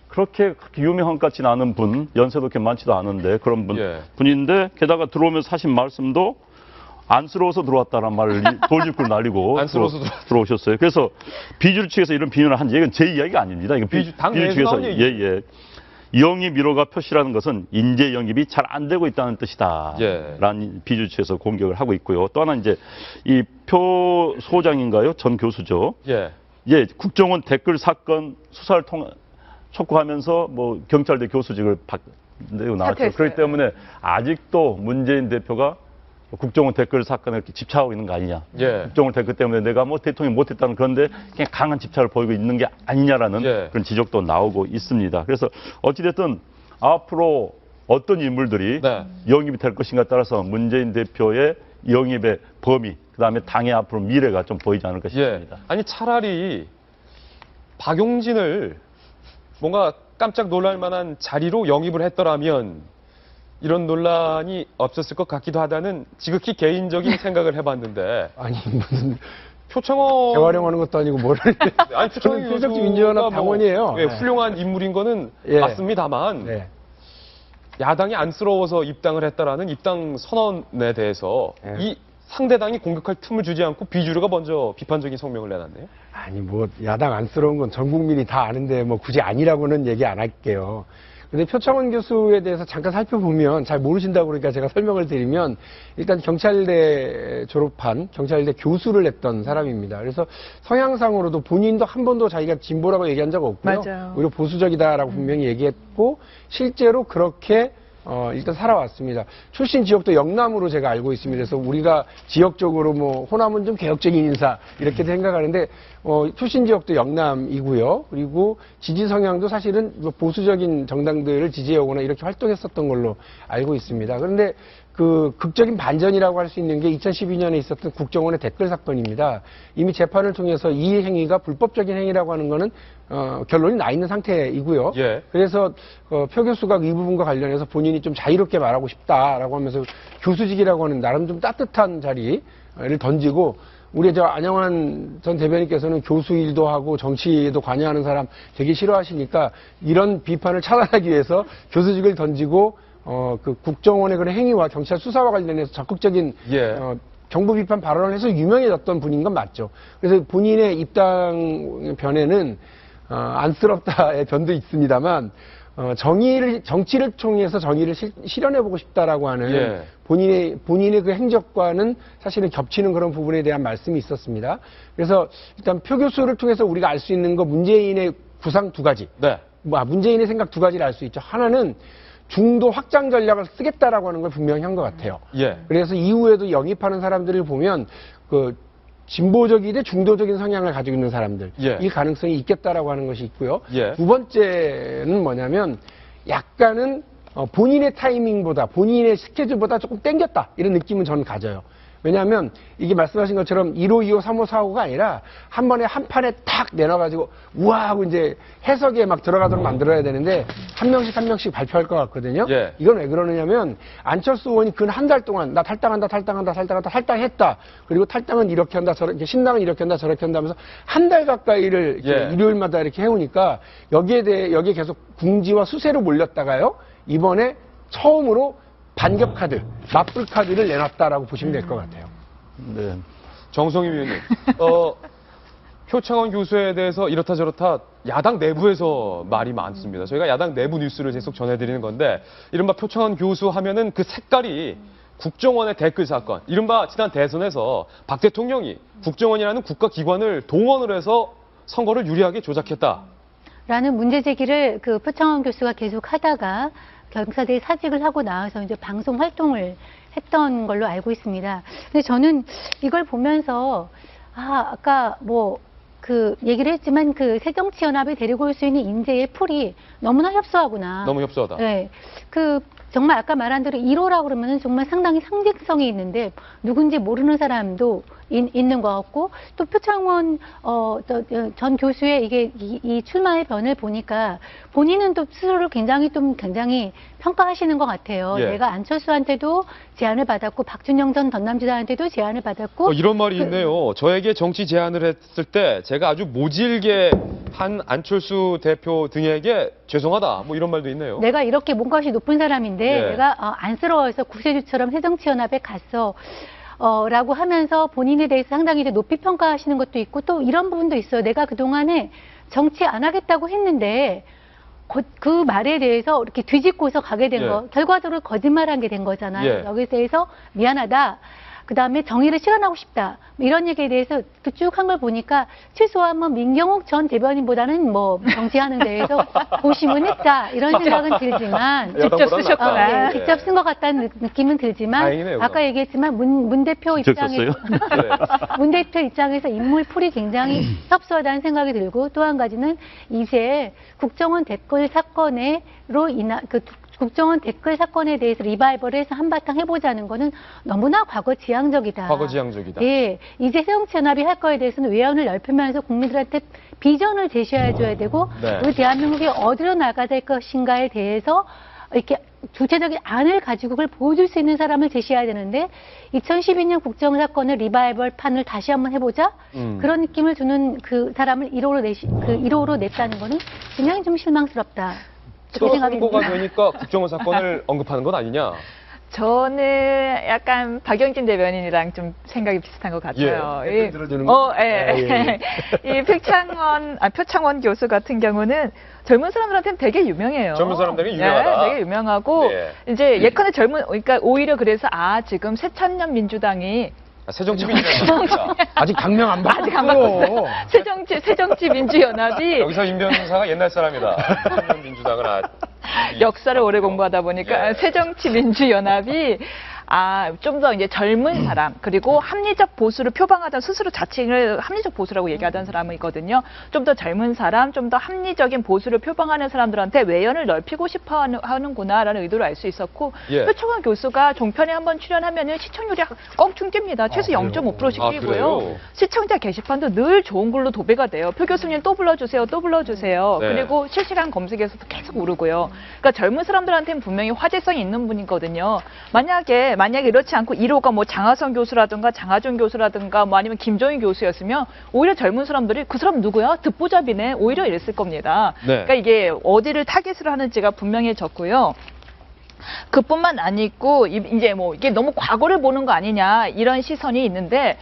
그렇게 유명한 것 같지는 않은 분, 연세도 그렇게 많지도 않은데 그런 분인데 게다가 들어오면서 하신 말씀도 안쓰러워서 들어왔다는 말을 돌직구로 날리고 안쓰러워서 들어오셨어요. 그래서 비주류 측에서 이런 비난을 한 이건 제 이야기가 아닙니다. 이건 당 비주류 내에서 측에서 나온 얘기죠. 영입 1호가 표시라는 것은 인재 영입이 잘 안 되고 있다는 뜻이다. 라는 비주류 측에서 공격을 하고 있고요. 또 하나 이제 이 표 소장인가요? 전 교수죠. 국정원 댓글 사건 수사를 촉구하면서 뭐 경찰대 교수직을 내고 나왔죠. 그렇기 때문에 아직도 문재인 대표가 국정원 댓글 사건에 이렇게 집착하고 있는 거 아니냐. 국정원 댓글 때문에 내가 뭐 대통령이 못했다는 그런데 그냥 강한 집착을 보이고 있는 게 아니냐라는 그런 지적도 나오고 있습니다. 그래서 어찌됐든 앞으로 어떤 인물들이 영입이 될 것인가에 따라서 문재인 대표의 영입의 범위, 그다음에 당의 앞으로 미래가 좀 보이지 않을까 싶습니다. 아니 차라리 박용진을 뭔가 깜짝 놀랄 만한 자리로 영입을 했더라면 이런 논란이 없었을 것 같기도 하다는 지극히 개인적인 생각을 해봤는데 아니 무슨 표창원 재활용하는 것도 아니고 뭐를 아니 표창원 새정치민주연합 당원이에요. 훌륭한 인물인 거는 맞습니다만 야당이 안쓰러워서 입당을 했다라는 입당 선언에 대해서 이 상대당이 공격할 틈을 주지 않고 비주류가 먼저 비판적인 성명을 내놨네요. 아니 뭐 야당 안쓰러운 건 전 국민이 다 아는데 뭐 굳이 아니라고는 얘기 안 할게요. 근데 표창원 교수에 대해서 잠깐 살펴보면 잘 모르신다고 그러니까 제가 설명을 드리면 일단 경찰대 졸업한 경찰대 교수를 했던 사람입니다. 그래서 성향상으로도 본인도 한 번도 자기가 진보라고 얘기한 적 없고요. 맞아요. 오히려 보수적이다라고 분명히 얘기했고 실제로 그렇게 일단 살아왔습니다. 출신 지역도 영남으로 제가 알고 있습니다. 그래서 우리가 지역적으로 뭐 호남은 좀 개혁적인 인사 이렇게 생각하는데 출신 지역도 영남이고요. 그리고 지지 성향도 사실은 보수적인 정당들을 지지하거나 이렇게 활동했었던 걸로 알고 있습니다. 그런데 그 극적인 반전이라고 할 수 있는 게 2012년에 있었던 국정원의 댓글 사건입니다. 이미 재판을 통해서 이 행위가 불법적인 행위라고 하는 거는 결론이 나 있는 상태이고요. 그래서 표 교수가 이 부분과 관련해서 본인이 좀 자유롭게 말하고 싶다라고 하면서 교수직이라고 하는 나름 좀 따뜻한 자리를 던지고 우리 안영환 전 대변인께서는 교수 일도 하고 정치에도 관여하는 사람 되게 싫어하시니까 이런 비판을 차단하기 위해서 교수직을 던지고 그 국정원의 그런 행위와 경찰 수사와 관련해서 적극적인 정부 비판 발언을 해서 유명해졌던 분인 건 맞죠. 그래서 본인의 입당 변에는 안쓰럽다의 변도 있습니다만 정치를 통해서 정의를 실현해보고 싶다라고 하는 본인의 그 행적과는 사실은 겹치는 그런 부분에 대한 말씀이 있었습니다. 그래서 일단 표 교수를 통해서 우리가 알 수 있는 거 문재인의 구상 두 가지. 문재인의 생각 두 가지를 알 수 있죠. 하나는 중도 확장 전략을 쓰겠다라고 하는 걸 분명히 한 것 같아요. 그래서 이후에도 영입하는 사람들을 보면 그 진보적이되 중도적인 성향을 가지고 있는 사람들 이 가능성이 있겠다라고 하는 것이 있고요. 두 번째는 뭐냐면 약간은 본인의 타이밍보다 본인의 스케줄보다 조금 땡겼다 이런 느낌은 저는 가져요. 왜냐하면 이게 말씀하신 것처럼 1호, 2호, 3호, 4호가 아니라 한 번에 한 판에 탁 내놔가지고 우와 하고 이제 해석에 막 들어가도록 만들어야 되는데 한 명씩 발표할 것 같거든요. 이건 왜 그러느냐면 안철수 의원이 근 한 달 동안 나 탈당했다. 그리고 탈당은 이렇게 한다 저렇게 신당은 이렇게 한다 저렇게 한다 하면서 한 달 가까이를 일요일마다 이렇게 해오니까 여기에 계속 궁지와 수세로 몰렸다가요. 이번에 처음으로 반격 카드, 맞불 카드를 내놨다라고 보시면 될 것 같아요. 정성희 위원님, 표창원 교수에 대해서 이렇다 저렇다 야당 내부에서 말이 많습니다. 저희가 야당 내부 뉴스를 계속 전해드리는 건데 이른바 표창원 교수 하면은 그 색깔이 국정원의 댓글 사건, 이른바 지난 대선에서 박 대통령이 국정원이라는 국가기관을 동원을 해서 선거를 유리하게 조작했다. 라는 문제 제기를 그 표창원 교수가 계속 하다가 경사대에 사직을 하고 나와서 이제 방송 활동을 했던 걸로 알고 있습니다. 근데 저는 이걸 보면서 아까 뭐 그 얘기를 했지만 그 새정치연합이 데리고 올 수 있는 인재의 풀이 너무나 협소하구나. 너무 협소하다. 네. 그 정말 아까 말한 대로 1호라고 그러면은 정말 상당히 상징성이 있는데 누군지 모르는 사람도 있는 것 같고 또 표창원 전 교수의 이게 이 출마의 변을 보니까 본인은 또 스스로를 굉장히 평가하시는 것 같아요. 예. 내가 안철수한테도 제안을 받았고 박준영 전 전남지사한테도 제안을 받았고 이런 말이 있네요. 저에게 정치 제안을 했을 때 제가 아주 모질게 한 안철수 대표 등에게 죄송하다. 뭐 이런 말도 있네요. 내가 이렇게 몸값이 높은 사람인데 예. 내가 안쓰러워서 구세주처럼 새정치연합에 갔어. 라고 하면서 본인에 대해서 상당히 이제 높이 평가하시는 것도 있고 또 이런 부분도 있어요. 내가 그동안에 정치 안 하겠다고 했는데 그 말에 대해서 이렇게 뒤집고서 가게 된 예. 거. 결과적으로 거짓말한 게 된 거잖아요. 예. 여기에 대해서 미안하다. 그 다음에 정의를 실현하고 싶다. 이런 얘기에 대해서 쭉 한 걸 보니까 최소한 뭐 민경욱 전 대변인보다는 뭐 정치하는 데에서 고심은 했다. 이런 생각은 들지만 직접 쓰셨구나. 직접 쓴 것 같다는 느낌은 들지만 다행이네요, 그럼. 아까 얘기했지만 문 대표 직접 입장에서 썼어요? 네. 문 대표 입장에서 인물풀이 굉장히 협소하다는 생각이 들고 또 한 가지는 이제 국정원 댓글 사건으로 인한 국정원 댓글 사건에 대해서 리바이벌을 해서 한바탕 해보자는 거는 너무나 과거지향적이다. 과거지향적이다. 예, 이제 새정치연합이 할 거에 대해서는 외연을 넓히면서 국민들한테 비전을 제시해줘야 되고 네. 우리 대한민국이 어디로 나가야 될 것인가에 대해서 이렇게 구체적인 안을 가지고 그걸 보여줄 수 있는 사람을 제시해야 되는데 2012년 국정사건을 리바이벌 판을 다시 한번 해보자 그런 느낌을 주는 그 사람을 1호로 냈다는 거는 굉장히 좀 실망스럽다. 또 그렇게 생각이 선거가 듭니다. 되니까 국정원 사건을 언급하는 건 아니냐. 저는 약간 박영진 대변인이랑 좀 생각이 비슷한 것 같아요. 댓글 들어주는 거? 예. 이 표창원 교수 같은 경우는 젊은 사람들한테는 되게 유명해요. 젊은 사람들에게 유명하다. 네, 되게 유명하고 네. 이제 예컨대 그러니까 오히려 그래서 지금 새천년 민주당이 새정치민주연합. 아직 당명 안 받았어. 아직 안 바꿨어요. 새정치민주연합이 여기서 임 변호사가 옛날 사람이다. 민주당은 역사를 오래 공부하다 보니까 예. 새정치민주연합이 좀 더 이제 젊은 사람 그리고 합리적 보수를 표방하던 스스로 자칭을 합리적 보수라고 얘기하던 사람이거든요. 좀 더 젊은 사람, 좀 더 합리적인 보수를 표방하는 사람들한테 외연을 넓히고 싶어 하는구나라는 의도를 알 수 있었고 예. 표창원 교수가 종편에 한번 출연하면은 시청률이 껑충 뜁니다. 최소 0.5%씩 아, 뛰고요. 그래요? 시청자 게시판도 늘 좋은 글로 도배가 돼요. 표 교수님 또 불러주세요. 또 불러주세요. 네. 그리고 실시간 검색에서도 계속 오르고요. 그러니까 젊은 사람들한테는 분명히 화제성이 있는 분이거든요. 만약에 이렇지 않고 1호가 뭐 장하성 교수라든가 장하준 교수라든가 뭐 아니면 김종인 교수였으면 오히려 젊은 사람들이 그 사람 누구야? 듣보잡이네. 오히려 이랬을 겁니다. 네. 그러니까 이게 어디를 타겟으로 하는지가 분명해졌고요. 그뿐만 아니고 이제 뭐 이게 너무 과거를 보는 거 아니냐 이런 시선이 있는데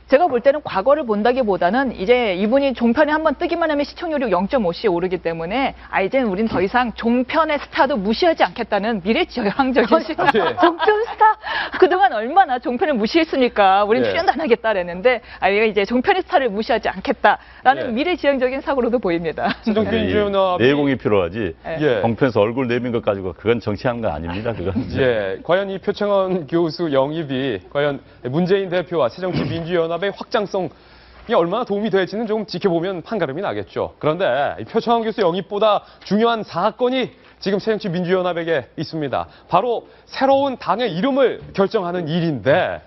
제가 볼 때는 과거를 본다기보다는 이제 이분이 종편에 한번 뜨기만 하면 시청률이 0.5씩 오르기 때문에 이제는 우린 더 이상 종편의 스타도 무시하지 않겠다는 미래지향적인 시선. 예. 종편 스타? 그동안 얼마나 종편을 무시했습니까? 우린 예. 출연도 안 하겠다 그랬는데 얘가 이제 종편의 스타를 무시하지 않겠다라는 예. 미래지향적인 사고로도 보입니다. 새정치민주연합이 내공이 필요하지. 예. 정편에서 얼굴 내민 것 가지고 그건 정치하는 거 아닙니다. 그건. 예, 과연 이 표창원 교수 영입이 과연 문재인 대표와 새정치민주연합의 확장성이 얼마나 도움이 될지는 좀 지켜보면 판가름이 나겠죠. 그런데 이 표창원 교수 영입보다 중요한 사건이 지금 새정치민주연합에게 있습니다. 바로 새로운 당의 이름을 결정하는 일인데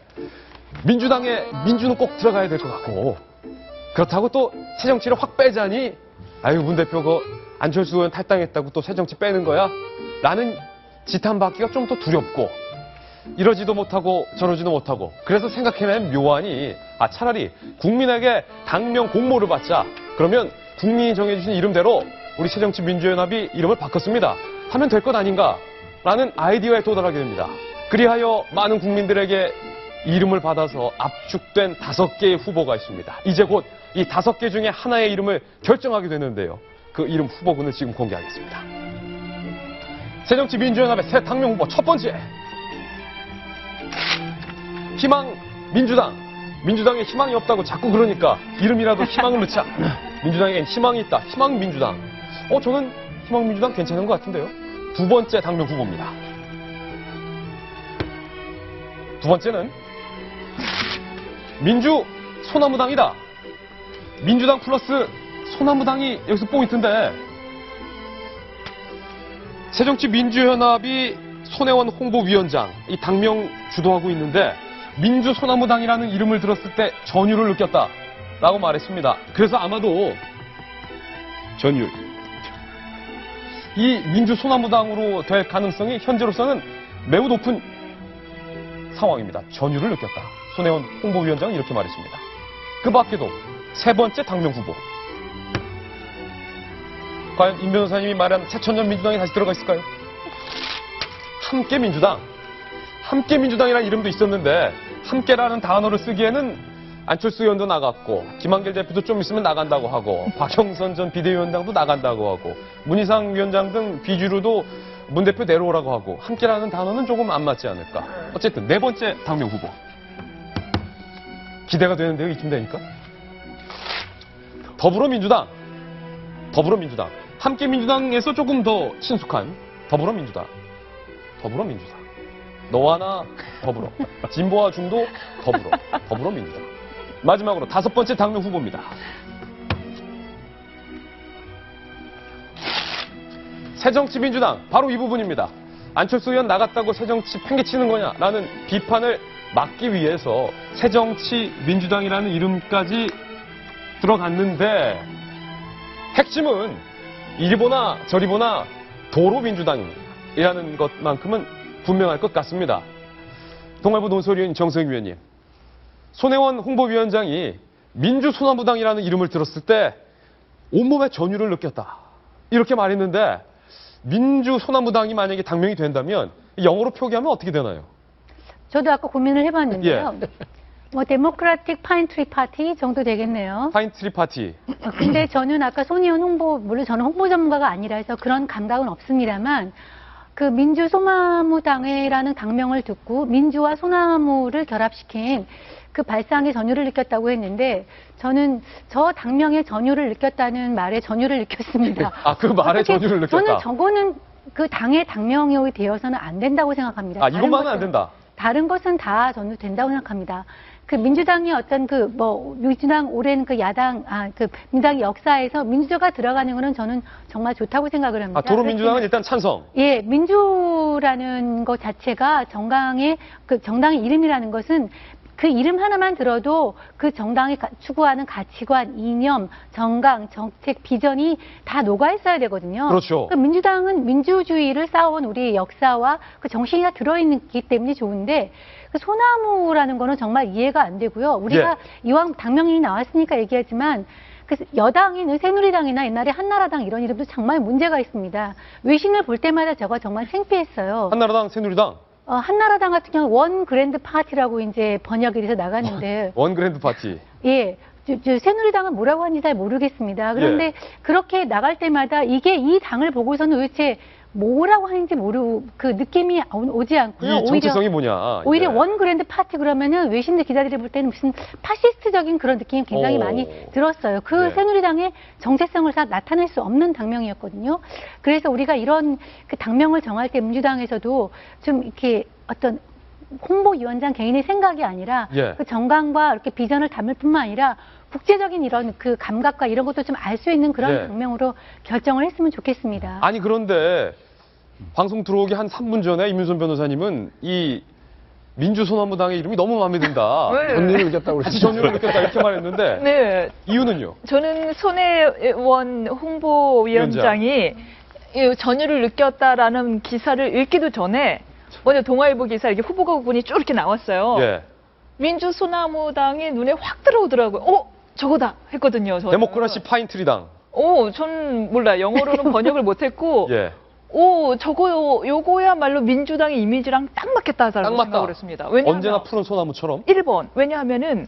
민주당에 민주는 꼭 들어가야 될 것 같고 그렇다고 또 새정치를 확 빼자니 문 대표 안철수 의원 탈당했다고 또 새정치 빼는 거야? 라는 지탄받기가 좀 더 두렵고 이러지도 못하고 저러지도 못하고 그래서 생각해낸 묘안이 차라리 국민에게 당명 공모를 받자. 그러면 국민이 정해주신 이름대로 우리 새정치민주연합이 이름을 바꿨습니다. 하면 될 것 아닌가 라는 아이디어에 도달하게 됩니다. 그리하여 많은 국민들에게 이름을 받아서 압축된 5개의 후보가 있습니다. 이제 곧 이 5개 중에 하나의 이름을 결정하게 되는데요. 그 이름 후보군을 지금 공개하겠습니다. 새정치민주연합의 새 당명 후보 첫 번째 희망 민주당. 민주당에 희망이 없다고 자꾸 그러니까 이름이라도 희망을 넣자. 민주당에겐 희망이 있다. 희망민주당. 저는 희망민주당 괜찮은 것 같은데요. 두 번째 당명 후보입니다. 두 번째는 민주 소나무당이다. 민주당 플러스 소나무당이 여기서 포인트인데 새정치민주연합이 손혜원 홍보위원장 이 당명 주도하고 있는데 민주 소나무당이라는 이름을 들었을 때 전율을 느꼈다라고 말했습니다. 그래서 아마도 전율 이 민주 소나무당으로 될 가능성이 현재로서는 매우 높은 상황입니다. 전율을 느꼈다. 손혜원 홍보위원장은 이렇게 말했습니다. 그 밖에도 세 번째 당명 후보. 과연 임 변호사님이 말한 새천년 민주당이 다시 들어가 있을까요? 함께민주당. 함께민주당이라는 이름도 있었는데 함께라는 단어를 쓰기에는 안철수 의원도 나갔고 김한길 대표도 좀 있으면 나간다고 하고 박형선 전 비대위원장도 나간다고 하고 문희상 위원장 등 비주류도 문 대표 내려오라고 하고 함께라는 단어는 조금 안 맞지 않을까. 어쨌든 네 번째 당명 후보. 기대가 되는데요, 이쯤 되니까. 더불어민주당. 더불어민주당. 함께민주당에서 조금 더 친숙한 더불어민주당. 더불어민주당. 너와 나 더불어. 진보와 중도 더불어. 더불어민주당. 마지막으로 다섯 번째 당명 후보입니다. 새정치민주당. 바로 이 부분입니다. 안철수 의원 나갔다고 새정치 팽개치는 거냐라는 비판을 막기 위해서 새정치민주당이라는 이름까지 들어갔는데 핵심은 이리 보나 저리 보나 도로민주당이라는 것만큼은 분명할 것 같습니다. 동아일보 논설위원 정세영 위원님, 손혜원 홍보위원장이 민주소나무당이라는 이름을 들었을 때 온몸에 전율을 느꼈다. 이렇게 말했는데 민주소나무당이 만약에 당명이 된다면 영어로 표기하면 어떻게 되나요? 저도 아까 고민을 해봤는데요. 예. 뭐 데모크라틱 파인트리 파티 정도 되겠네요. 파인트리 파티. 근데 저는 아까 손희원 홍보, 물론 저는 홍보 전문가가 아니라서 그런 감각은 없습니다만 그 민주 소나무당회라는 당명을 듣고 민주와 소나무를 결합시킨 그 발상의 전율을 느꼈다고 했는데 저는 저 당명의 전율을 느꼈다는 말에 전율을 느꼈습니다. 아, 그 말에 어떻게- 전율을 느꼈다. 저는 저거는 그 당의 당명이 되어서는 안 된다고 생각합니다. 아, 다른 이것만은 안 것은- 된다. 다른 것은 다 저는 된다고 생각합니다. 그 민주당이 어떤 그 뭐 민주당 오랜 그 야당 그 민주당 역사에서 민주주의가 들어가는 거는 저는 정말 좋다고 생각을 합니다. 아, 도로민주당은 일단 찬성. 예, 민주라는 것 자체가 정당의 그 정당의 이름이라는 것은 그 이름 하나만 들어도 그 정당이 추구하는 가치관, 이념, 정강, 정책, 비전이 다 녹아 있어야 되거든요. 그렇죠. 그러니까 민주당은 민주주의를 쌓아온 우리의 역사와 그 정신이 다 들어있기 때문에 좋은데 그 소나무라는 거는 정말 이해가 안 되고요. 우리가 이왕 당명이 나왔으니까 얘기하지만 그 여당인 새누리당이나 옛날에 한나라당 이런 이름도 정말 문제가 있습니다. 외신을 볼 때마다 저거 정말 창피했어요. 한나라당, 새누리당. 한나라당 같은 경우는 원 그랜드 파티라고 이제 번역이 돼서 나갔는데, 원 그랜드 파티. 예. 새누리당은 뭐라고 하는지 잘 모르겠습니다. 그런데 그렇게 나갈 때마다 이게 이 당을 보고서는 도대체 뭐라고 하는지 모르고 그 느낌이 오지 않고요. 이 정체성이 뭐냐. 오히려 예. 원 그랜드 파티 그러면은 외신들 기자들이 볼 때는 무슨 파시스트적인 그런 느낌이 굉장히 오. 많이 들었어요. 그 예. 새누리당의 정체성을 다 나타낼 수 없는 당명이었거든요. 그래서 우리가 이런 그 당명을 정할 때 민주당에서도 좀 이렇게 어떤 홍보위원장 개인의 생각이 아니라 예. 그 정강과 이렇게 비전을 담을 뿐만 아니라 국제적인 이런 그 감각과 이런 것도 좀 알 수 있는 그런 예. 당명으로 결정을 했으면 좋겠습니다. 아니, 그런데 방송 들어오기 한 3분 전에 임윤선 변호사님은 이 민주소나무당의 이름이 너무 마음에 든다. 왜? 전율을 느꼈다고 같이 그랬죠. 전율을 느꼈다 이렇게 말했는데 네, 이유는요? 저는 손혜원 홍보위원장이 이 전율을 느꼈다라는 기사를 읽기도 전에 먼저 동아일보 기사 이렇게 후보가 부분이 쭉 이렇게 나왔어요. 예. 민주소나무당이 눈에 확 들어오더라고요. 저거다 했거든요. 저는. 데모크라시 파인트리당. 전 몰라. 영어로는 번역을 못했고, 예. 요거야말로 민주당의 이미지랑 딱 맞겠다라고 딱 맞다. 생각을 했습니다. 왜냐하면 언제나 푸른 소나무처럼. 1번. 왜냐하면은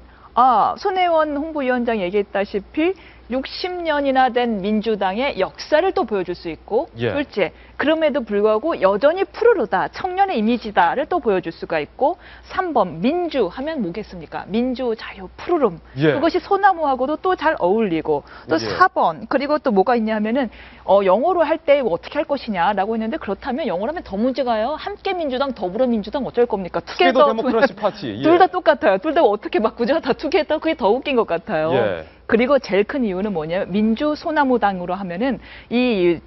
손혜원 홍보위원장이 얘기했다시피 60년이나 된 민주당의 역사를 또 보여줄 수 있고, 예. 둘째, 그럼에도 불구하고 여전히 푸르르다, 청년의 이미지다를 또 보여줄 수가 있고 3번 민주 하면 뭐겠습니까? 민주, 자유, 푸르름. 예. 그것이 소나무하고도 또 잘 어울리고 또 예. 4번 그리고 또 뭐가 있냐 하면은 영어로 할 때 어떻게 할 것이냐라고 했는데 그렇다면 영어로 하면 더 문제가요. 함께 민주당, 더불어민주당 어쩔 겁니까? 투게더 데모크라시 파티. 예. 둘 다 똑같아요. 둘 다 어떻게 바꾸죠? 다 투게더 그게 더 웃긴 것 같아요. 예. 그리고 제일 큰 이유는 뭐냐면 민주 소나무당으로 하면은 이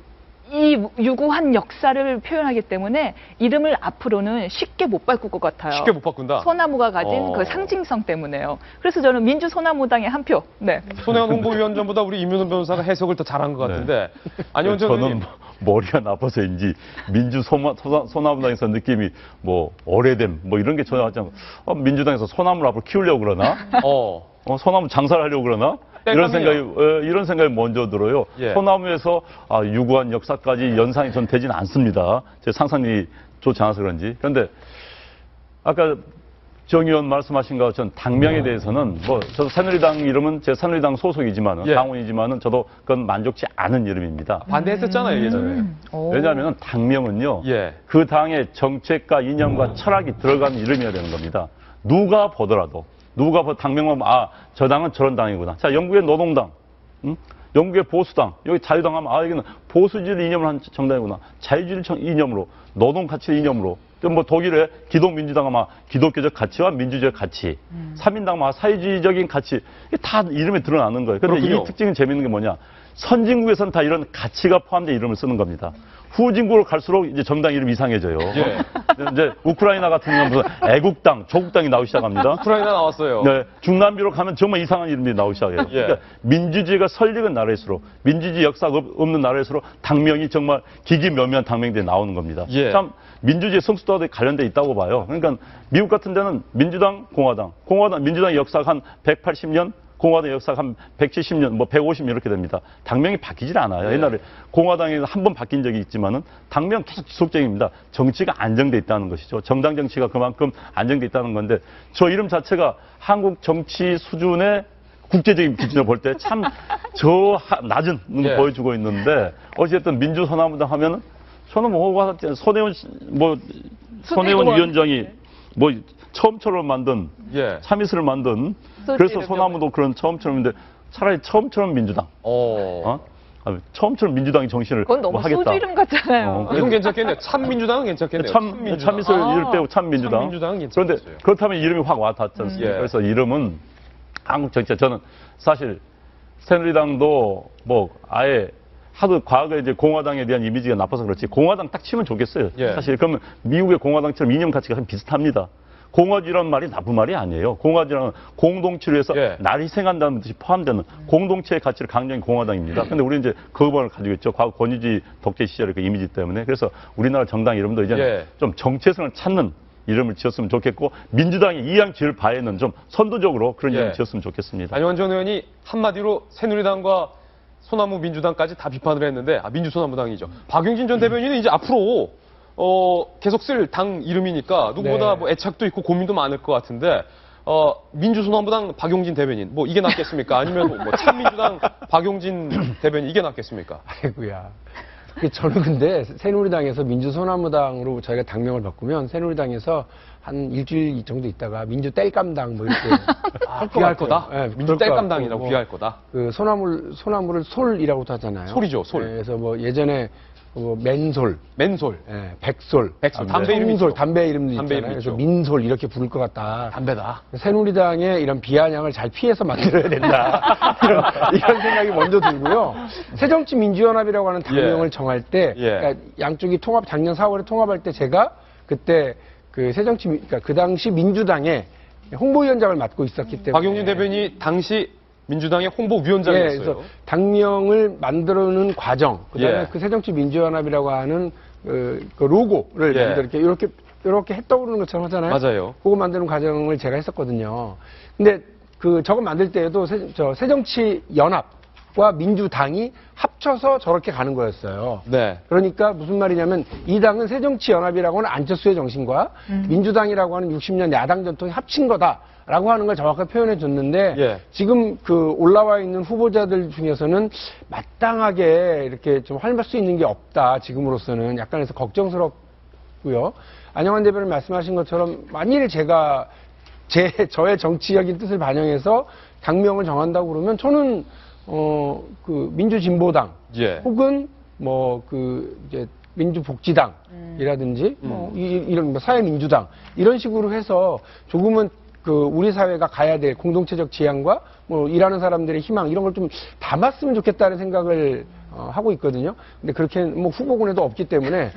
유구한 역사를 표현하기 때문에 이름을 앞으로는 쉽게 못 바꿀 것 같아요. 쉽게 못 바꾼다. 소나무가 가진 그 상징성 때문에요. 그래서 저는 민주 소나무당에 한 표. 네. 손혜원 홍보위원장보다 우리 임윤호 변호사가 해석을 더 잘한 것 같은데. 아니면 저는 머리가 나빠서인지 민주 소나무당에서 느낌이 뭐 오래됨 뭐 이런 게 전혀 하지 않고 민주당에서 소나무를 앞으로 키우려고 그러나? 소나무 장사를 하려고 그러나? 이런 생각이 먼저 들어요. 예. 소나무에서 유구한 역사까지 연상이 전 되지는 않습니다. 제 상상력이 좋지 않아서 그런지. 그런데 아까 정 의원 말씀하신 것처럼 당명에 대해서는 뭐 저도 새누리당 이름은 제 새누리당 소속이지만은 예. 당원이지만은 저도 그건 만족치 않은 이름입니다. 반대했었잖아요, 예전에. 왜냐하면 당명은요. 예. 그 당의 정책과 이념과 철학이 들어가는 이름이어야 되는 겁니다. 누가 보더라도 당명만 보면 저 당은 저런 당이구나. 자, 영국의 노동당, 영국의 보수당, 여기 자유당 하면 여기는 보수주의 이념을 한 정당이구나. 자유주의 이념으로, 노동 가치 이념으로. 또 뭐 독일의 기독민주당 하면 기독교적 가치와 민주적 가치. 삼인당 하면 사회주의적인 가치. 이게 다 이름에 드러나는 거예요. 그런데 그렇군요. 이 특징이 재밌는 게 뭐냐? 선진국에서는 다 이런 가치가 포함된 이름을 쓰는 겁니다. 후진국으로 갈수록 이제 정당 이름이 이상해져요. 예. 이제 우크라이나 같은 경우는 무슨 애국당, 조국당이 나오기 시작합니다. 우크라이나 나왔어요. 네, 중남미로 가면 정말 이상한 이름이 나오기 시작해요. 예. 그러니까 민주주의가 설익은 나라일수록, 민주주의 역사가 없는 나라일수록 당명이 정말 기기묘묘한 당명들이 나오는 겁니다. 예. 참 민주주의 성숙도와 관련돼 있다고 봐요. 그러니까 미국 같은 데는 민주당, 민주당의 역사가 한 180년, 공화당 역사가 한 170년, 뭐 150년 이렇게 됩니다. 당명이 바뀌질 않아요. 옛날에 공화당에서 한 번 바뀐 적이 있지만은 당명 계속 지속적입니다. 정치가 안정돼 있다는 것이죠. 정당 정치가 그만큼 안정돼 있다는 건데 저 이름 자체가 한국 정치 수준의 국제적인 기준으로 볼 때 참 저 낮은 예. 보여주고 있는데 어쨌든 민주소나무당 하면은 저는 뭐 손혜원 위원장이 뭐 처음처럼 만든 예. 참이슬을 만든 소주 그래서 이름 소나무도 그런 처음처럼인데 차라리 처음처럼 민주당 처음처럼 민주당이 정신을 그건 너무 뭐 하겠다. 소주 이름 같잖아요. 이건 괜찮겠네요. 참민주당은 괜찮겠네요. 참이슬 이럴 때 참민주당. 참민주당은 그런데 괜찮겠어요. 그렇다면 이름이 확 와닿지 않습니까? 예. 그래서 이름은 한국 정치 저는 사실 새누리당도 뭐 아예 하도 과거에 이제 공화당에 대한 이미지가 나빠서 그렇지 공화당 딱 치면 좋겠어요. 예. 사실 그러면 미국의 공화당처럼 이념 가치가 좀 비슷합니다. 공화주의라는 말이 나쁜 말이 아니에요. 공화주의는 공동체를 위해서 예. 날 희생한다는 뜻이 포함되는 공동체의 가치를 강조한 공화당입니다. 근데 우리는 이제 그 부분을 가지고 있죠. 과거 권위주의 독재 시절의 그 이미지 때문에. 그래서 우리나라 정당 이름도 이제 예. 좀 정체성을 찾는 이름을 지었으면 좋겠고 민주당이 이왕 지을 바에는 좀 선도적으로 그런 예. 이름을 지었으면 좋겠습니다. 안영환 전 의원이 한마디로 새누리당과 소나무 민주당까지 다 비판을 했는데 민주소나무당이죠. 박용진 전 대변인은 이제 앞으로 계속 쓸 당 이름이니까 누구보다 네. 뭐 애착도 있고 고민도 많을 것 같은데 민주소나무당 박용진 대변인 뭐 이게 낫겠습니까? 아니면 뭐 참민주당 박용진 대변인 이게 낫겠습니까? 아이고야. 저는 근데 새누리당에서 민주소나무당으로 저희가 당명을 바꾸면 새누리당에서 한 일주일 정도 있다가 민주 뗄감당 뭐 이렇게 귀할 거다. 네, 민주 그럴 것 뗄감당이라고 같고, 귀할 거다. 그 소나무를 솔이라고도 하잖아요. 솔이죠, 솔. 네, 그래서 뭐 예전에 뭐 맨솔, 맨솔, 예, 백솔, 담배 이름 청솔, 있죠. 담배 이름도 담배 있잖아요. 이름 그래서 있죠. 민솔 이렇게 부를 것 같다. 담배다. 새누리당의 이런 비아냥을 잘 피해서 만들어야 된다. 이런 생각이 먼저 들고요. 새정치민주연합이라고 하는 당명을 정할 때, 예. 그러니까 양쪽이 작년 4월에 통합할 때 제가 그때 그러니까 그 당시 민주당의 홍보위원장을 맡고 있었기 때문에. 박용진 대변인이 당시 민주당의 예, 홍보위원장이었어요. 그래서 당명을 만들어내는 과정, 그다음에 예. 그 새정치민주연합이라고 하는 그 로고를 예. 만들어 이렇게 해 떠오르는 것처럼 하잖아요. 맞아요. 그거 만드는 과정을 제가 했었거든요. 근데 저거 만들 때에도 새정치연합 와 민주당이 합쳐서 저렇게 가는 거였어요. 네. 그러니까 무슨 말이냐면 이 당은 새정치연합이라고 하는 안철수의 정신과 민주당이라고 하는 60년 야당 전통이 합친 거다라고 하는 걸 정확하게 표현해 줬는데 예. 지금 그 올라와 있는 후보자들 중에서는 마땅하게 이렇게 좀 할 수 있는 게 없다. 지금으로서는 약간에서 걱정스럽고요. 안영환 대변인 말씀하신 것처럼 만일 제가 저의 정치적인 뜻을 반영해서 당명을 정한다고 그러면 저는 그 민주진보당 예. 혹은 뭐 그 이제 민주복지당이라든지 뭐 이런 뭐 사회민주당 이런 식으로 해서 조금은 그 우리 사회가 가야 될 공동체적 지향과 뭐 일하는 사람들의 희망 이런 걸 좀 담았으면 좋겠다는 생각을 하고 있거든요. 근데 그렇게 뭐 후보군에도 없기 때문에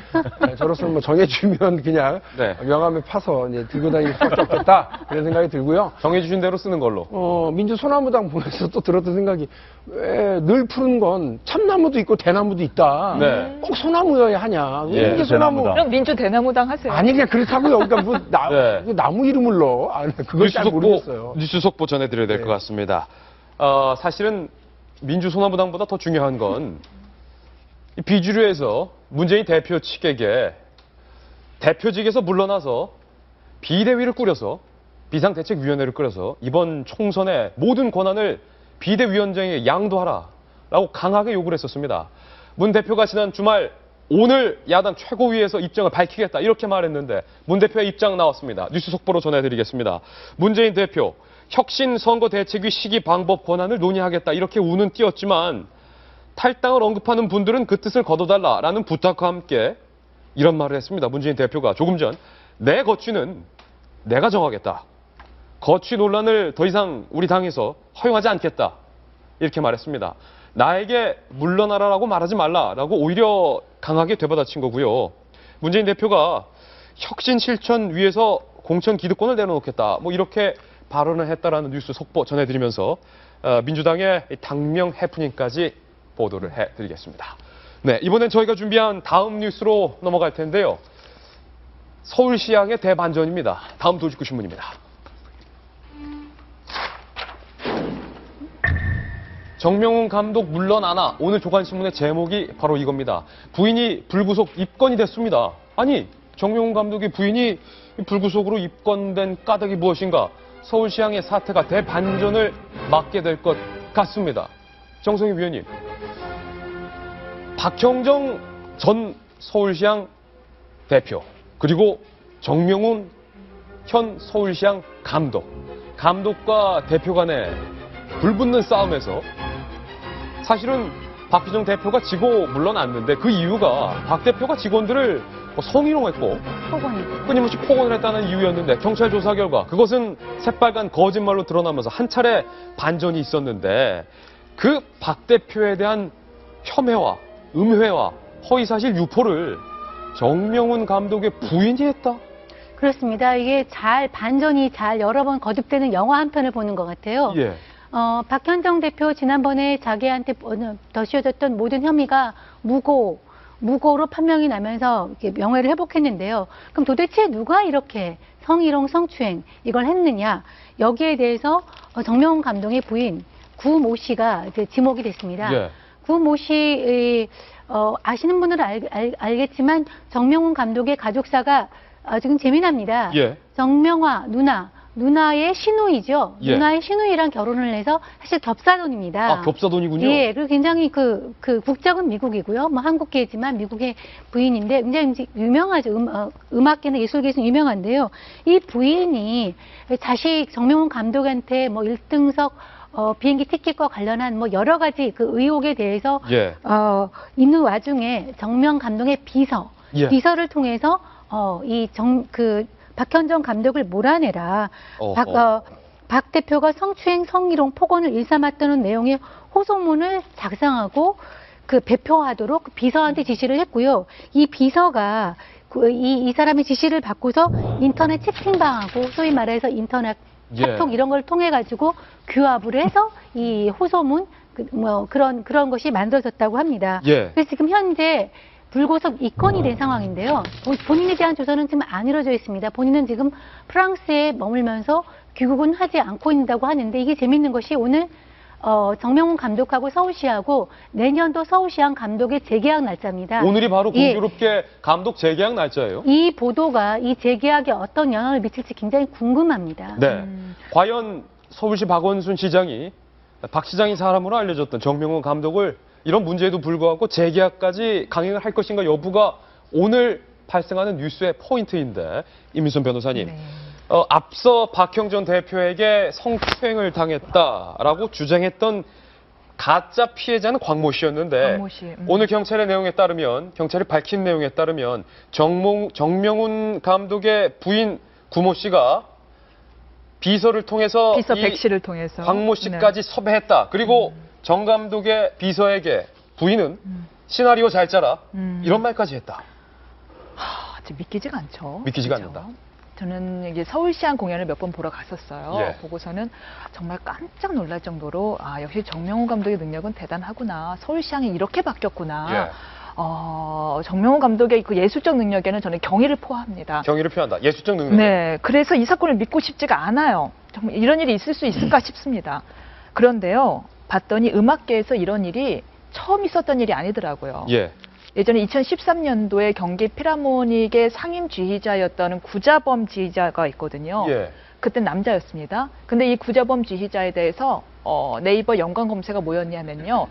저로서는 뭐 정해주면 그냥 네. 명함에 파서 이제 들고 다닐 수밖에 없겠다 그런 생각이 들고요. 정해주신 대로 쓰는 걸로. 민주소나무당 보면서 또 들었던 생각이 왜 늘 푸른 건 참나무도 있고 대나무도 있다. 네. 꼭 소나무여야 하냐. 왜 예, 이렇게 소나무. 대나무다. 그럼 민주대나무당 하세요. 아니 그냥 그렇다고요. 그러니까 뭐 네. 나무 이름을 넣어. 그걸 잘 모르겠어요. 뉴스 속보 전해드려야 될 네. 것 같습니다. 사실은 민주소나무당보다 더 중요한 건 이 비주류에서 문재인 대표 측에게 대표직에서 물러나서 비대위를 꾸려서 비상대책위원회를 꾸려서 이번 총선의 모든 권한을 비대위원장에게 양도하라라고 강하게 요구를 했었습니다. 문 대표가 지난 주말 오늘 야당 최고위에서 입장을 밝히겠다 이렇게 말했는데 문 대표의 입장 나왔습니다. 뉴스 속보로 전해드리겠습니다. 문재인 대표 혁신 선거대책위 시기 방법 권한을 논의하겠다 이렇게 운은 띄었지만 탈당을 언급하는 분들은 그 뜻을 거둬달라라는 부탁과 함께 이런 말을 했습니다. 문재인 대표가 조금 전 내 거취는 내가 정하겠다. 거취 논란을 더 이상 우리 당에서 허용하지 않겠다. 이렇게 말했습니다. 나에게 물러나라라고 말하지 말라라고 오히려 강하게 되받아친 거고요. 문재인 대표가 혁신 실천 위에서 공천 기득권을 내려놓겠다. 뭐 이렇게 발언을 했다라는 뉴스 속보 전해드리면서 민주당의 당명 해프닝까지 보도를 해드리겠습니다. 네, 이번엔 저희가 준비한 다음 뉴스로 넘어갈 텐데요. 서울시향의 대반전입니다. 다음 도직구 신문입니다. 정명훈 감독 물러나나. 오늘 조간신문의 제목이 바로 이겁니다. 부인이 불구속 입건이 됐습니다. 아니, 정명훈 감독의 부인이 불구속으로 입건된 까닭이 무엇인가? 서울시향의 사태가 대반전을 맞게 될 것 같습니다. 정성희 위원님, 박형정 전 서울시향 대표 그리고 정명훈 현 서울시향 감독과 대표 간의 불붙는 싸움에서 사실은 박희정 대표가 지고 물러났는데 그 이유가 박 대표가 직원들을 성희롱했고 끊임없이 폭언을 했다는 이유였는데 경찰 조사 결과 그것은 새빨간 거짓말로 드러나면서 한 차례 반전이 있었는데 그 박 대표에 대한 혐해와 음해와 허위사실 유포를 정명훈 감독의 부인이 했다? 그렇습니다. 이게 반전이 여러 번 거듭되는 영화 한 편을 보는 것 같아요. 예. 박현정 대표 지난번에 자기한테 더 씌워졌던 모든 혐의가 무고로 판명이 나면서 이렇게 명예를 회복했는데요. 그럼 도대체 누가 이렇게 성희롱, 성추행 이걸 했느냐? 여기에 대해서 정명훈 감독의 부인 구 모 씨가 이제 지목이 됐습니다. 예. 구 모 씨 아시는 분들은 알겠지만 정명훈 감독의 가족사가 지금 재미납니다. 예. 정명화 누나의 시누이죠. 예. 누나의 시누이랑 결혼을 해서 사실 겹사돈입니다. 아, 겹사돈이군요. 예, 그리고 굉장히 그 국적은 미국이고요. 뭐 한국계지만 미국의 부인인데 굉장히 유명하죠. 음악계나 예술계에서는 유명한데요. 이 부인이 자식 정명훈 감독한테 뭐 1등석 비행기 티켓과 관련한 뭐 여러 가지 그 의혹에 대해서 예. 있는 와중에 정명 감독의 예. 비서를 통해서 박현정 감독을 몰아내라. 박 대표가 성추행, 성희롱, 폭언을 일삼았다는 내용의 호소문을 작성하고 배포하도록 비서한테 지시를 했고요. 이 비서가 이 사람의 지시를 받고서 인터넷 채팅방하고 소위 말해서 인터넷 카톡 이런 걸 통해 가지고 규합을 해서 이 호소문 그런 것이 만들어졌다고 합니다. 예. 그래서 지금 현재 불구속 입건이 된 상황인데요. 본인에 대한 조사는 지금 안 이루어져 있습니다. 본인은 지금 프랑스에 머물면서 귀국은 하지 않고 있다고 하는데 이게 재밌는 것이 오늘 정명훈 감독하고 서울시하고 내년도 서울시향 감독의 재계약 날짜입니다. 오늘이 바로 예. 공교롭게 감독 재계약 날짜예요. 이 보도가 이 재계약에 어떤 영향을 미칠지 굉장히 궁금합니다. 네. 과연 서울시 박원순 시장이 박 시장이 사람으로 알려졌던 정명훈 감독을 이런 문제에도 불구하고 재계약까지 강행을 할 것인가 여부가 오늘 발생하는 뉴스의 포인트인데, 임민순 변호사님. 네. 앞서 박형전 대표에게 성추행을 당했다라고 주장했던 가짜 피해자는 광모 씨였는데, 광모 씨. 오늘 경찰의 내용에 따르면, 경찰이 밝힌 내용에 따르면 정명훈 감독의 부인 구모 씨가 비서를 통해서 비서 이 백 씨를 통해서 광모 씨까지 섭외했다. 그리고 정 감독의 비서에게 부인은 시나리오 잘 짜라. 이런 말까지 했다. 진짜 믿기지가 않죠. 믿기지가 그죠? 않는다. 저는 이게 서울시향 공연을 몇 번 보러 갔었어요. 예. 보고서는 정말 깜짝 놀랄 정도로 역시 정명훈 감독의 능력은 대단하구나. 서울시향이 이렇게 바뀌었구나. 예. 정명훈 감독의 그 예술적 능력에는 저는 경의를 표합니다. 경의를 표한다. 예술적 능력. 네, 그래서 이 사건을 믿고 싶지가 않아요. 정말 이런 일이 있을 수 있을까 싶습니다. 그런데요, 봤더니 음악계에서 이런 일이 처음 있었던 일이 아니더라고요. 예. 예전에 2013년도에 경기 필하모닉의 상임 지휘자였던 구자범 지휘자가 있거든요. 예. 그땐 남자였습니다. 근데 이 구자범 지휘자에 대해서 네이버 연관 검색어가 뭐였냐면요.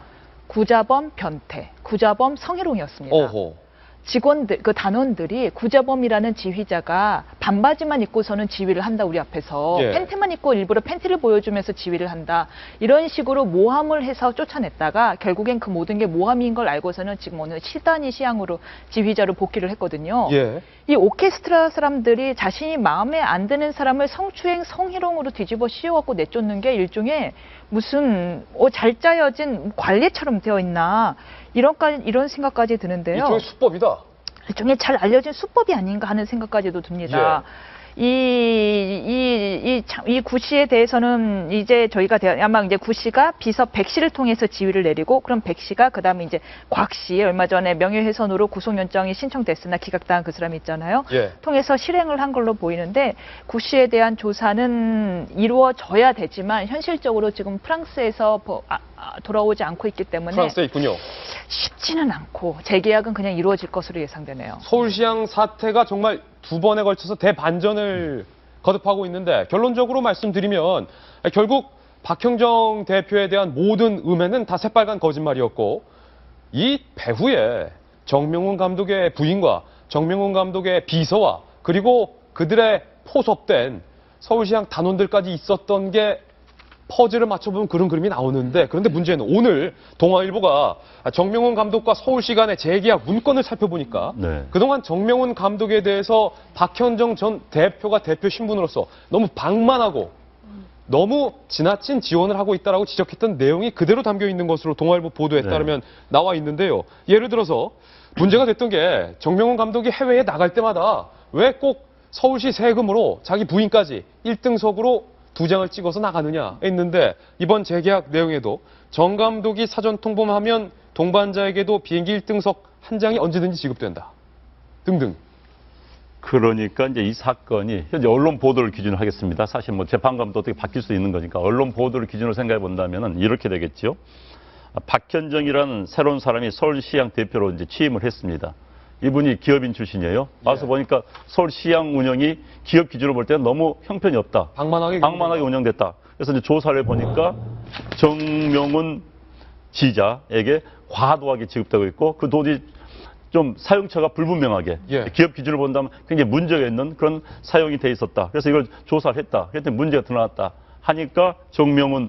구자범 변태, 구자범 성희롱이었습니다. 오호. 직원들, 그 단원들이 구자범이라는 지휘자가 반바지만 입고서는 지휘를 한다, 우리 앞에서. 예. 팬티만 입고 일부러 팬티를 보여주면서 지휘를 한다. 이런 식으로 모함을 해서 쫓아냈다가 결국엔 그 모든 게 모함인 걸 알고서는 지금 오늘 시단위 시향으로 지휘자로 복귀를 했거든요. 예. 이 오케스트라 사람들이 자신이 마음에 안 드는 사람을 성추행, 성희롱으로 뒤집어 씌워갖고 내쫓는 게 일종의 무슨 잘 짜여진 관례처럼 되어 있나, 이런 생각까지 드는데요. 일종의 수법이다. 일종의 잘 알려진 수법이 아닌가 하는 생각까지도 듭니다. 이 구 씨에 대해서는 이제 저희가 아마 이제 구 씨가 비서 백 씨를 통해서 지휘를 내리고, 그럼 백 씨가 그 다음에 이제 곽 씨, 얼마 전에 명예훼손으로 구속영장이 신청됐으나 기각당한 그 사람 있잖아요. 예. 통해서 실행을 한 걸로 보이는데, 구 씨에 대한 조사는 이루어져야 되지만 현실적으로 지금 프랑스에서 돌아오지 않고 있기 때문에 프랑스에 있군요. 쉽지는 않고 재계약은 그냥 이루어질 것으로 예상되네요. 서울시향 사태가 정말 두 번에 걸쳐서 대반전을 거듭하고 있는데, 결론적으로 말씀드리면 결국 박형정 대표에 대한 모든 음해는 다 새빨간 거짓말이었고, 이 배후에 정명훈 감독의 부인과 정명훈 감독의 비서와 그리고 그들의 포섭된 서울시향 단원들까지 있었던 게 퍼즐을 맞춰보면 그런 그림이 나오는데, 그런데 문제는 오늘 동아일보가 정명훈 감독과 서울시 간의 재계약 문건을 살펴보니까 네. 그동안 정명훈 감독에 대해서 박현정 전 대표가 대표 신분으로서 너무 방만하고 너무 지나친 지원을 하고 있다라고 지적했던 내용이 그대로 담겨 있는 것으로 동아일보 보도에 네. 따르면 나와 있는데요. 예를 들어서 문제가 됐던 게, 정명훈 감독이 해외에 나갈 때마다 왜 꼭 서울시 세금으로 자기 부인까지 1등석으로 2장을 찍어서 나가느냐 했는데, 이번 재계약 내용에도 정 감독이 사전 통보하면 동반자에게도 비행기 1등석 한 장이 언제든지 지급된다 등등. 그러니까 이제 이 사건이 현재 언론 보도를 기준으로 하겠습니다. 사실 뭐 재판관도 어떻게 바뀔 수 있는 거니까 언론 보도를 기준으로 생각해 본다면은 이렇게 되겠죠. 박현정이라는 새로운 사람이 서울시향 대표로 이제 취임을 했습니다. 이분이 기업인 출신이에요. 와서 보니까 서울시향 운영이 기업 기준으로 볼 때는 너무 형편이 없다. 방만하게 운영됐다. 그래서 이제 조사를 해보니까 정명훈 지휘자에게 과도하게 지급되고 있고, 그 도저히 좀 사용처가 불분명하게 기업 기준으로 본다면 굉장히 문제가 있는 그런 사용이 돼 있었다. 그래서 이걸 조사를 했다. 그랬더니 문제가 드러났다 하니까 정명훈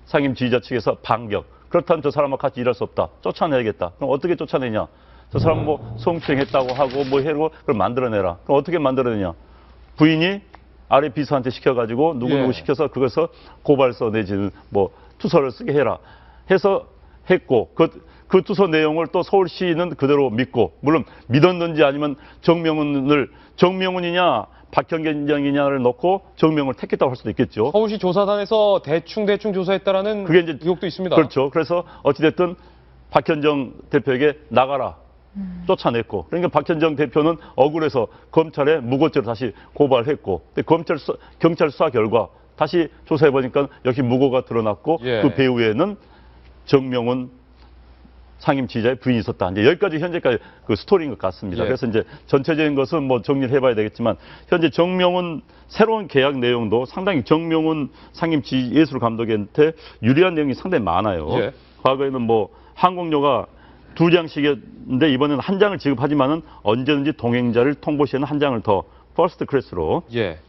상임 지휘자 측에서 반격. 그렇다면 저 사람과 같이 일할 수 없다. 쫓아내야겠다. 그럼 어떻게 쫓아내냐? 저 사람 뭐 성추행했다고 하고 뭐 해고 그걸 만들어내라. 그럼 어떻게 만들어내냐? 부인이 아래 비서한테 시켜가지고 누구 시켜서 그것을 고발서 내지는 뭐 투서를 쓰게 해라 해서 했고, 그 투서 내용을 또 서울시는 그대로 믿고, 물론 믿었는지 아니면 정명훈이냐 박형견장이냐를 놓고 정명훈을 택했다고 할 수도 있겠죠. 서울시 조사단에서 대충 조사했다라는 그게 이제 의혹도 있습니다. 그렇죠. 그래서 어찌됐든 박현정 대표에게 나가라 쫓아냈고, 그러니까 박현정 대표는 억울해서 검찰에 무고죄로 다시 고발했고, 근데 경찰 수사 결과 다시 조사해 보니까 역시 무고가 드러났고 예. 그 배후에는 정명훈 상임 지휘자의 부인이 있었다. 이제 여기까지 현재까지 그 스토리인 것 같습니다. 예. 그래서 이제 전체적인 것은 뭐 정리를 해봐야 되겠지만 현재 정명훈 새로운 계약 내용도 상당히 정명훈 상임 예술 감독한테 유리한 내용이 상당히 많아요. 예. 과거에는 뭐 항공료가 2장씩이었는데 이번에는 1장을 지급하지만은 언제든지 동행자를 통보 시에는 1장을 더 퍼스트 클래스로 예.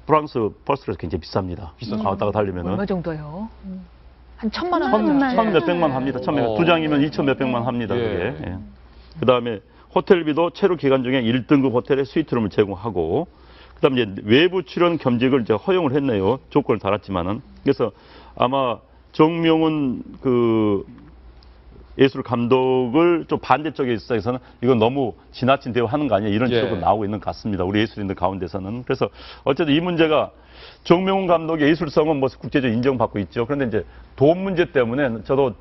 프랑스 퍼스트 클래스 굉장히 비쌉니다. 왔다가 달리면은 얼마 정도예요? 한 1,000만 원. 천 몇백만 합니다. 어. 2장이면 2천 몇백만 합니다. 예. 그게. 예. 그다음에 호텔비도 체류 기간 중에 1등급 호텔에 스위트룸을 제공하고 그다음에 이제 외부 출연 겸직을 이제 허용을 했네요. 조건을 달았지만은. 그래서 아마 정명훈 그 예술 감독을 좀 반대쪽에 있어서는 이건 너무 지나친 대우하는 거 아니야 이런 예. 지적도 나오고 있는 것 같습니다. 우리 예술인들 가운데서는. 그래서 어쨌든 이 문제가 정명훈 감독의 예술성은 뭐 국제적으로 인정받고 있죠. 그런데 이제 돈 문제 때문에 저도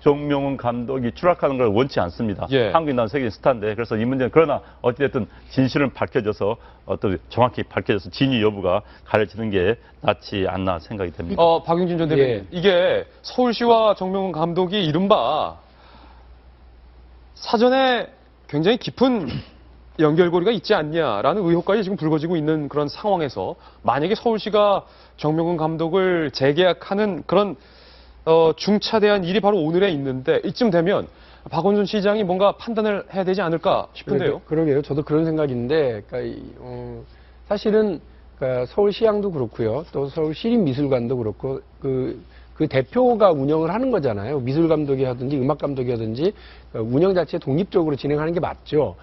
정명훈 감독이 추락하는 걸 원치 않습니다. 예. 한국인 나온 세계 스타인데 그래서 이 문제는 그러나 어찌됐든 진실은 밝혀져서 어떤 정확히 밝혀져서 진위 여부가 가려지는 게 낫지 않나 생각이 됩니다. 박용진 전 대표님. 예. 이게 서울시와 정명훈 감독이 이른바 사전에 굉장히 깊은 연결고리가 있지 않냐라는 의혹까지 지금 불거지고 있는 그런 상황에서 만약에 서울시가 정명훈 감독을 재계약하는 그런 중차대한 일이 바로 오늘에 있는데 이쯤 되면 박원순 시장이 뭔가 판단을 해야 되지 않을까 싶은데요. 그러게요. 저도 그런 생각인데, 그러니까 사실은 그러니까 서울시향도 그렇고요. 또 서울시립미술관도 그렇고 그 대표가 운영을 하는 거잖아요. 미술 감독이 하든지 음악 감독이 하든지 운영 자체 독립적으로 진행하는 게 맞죠.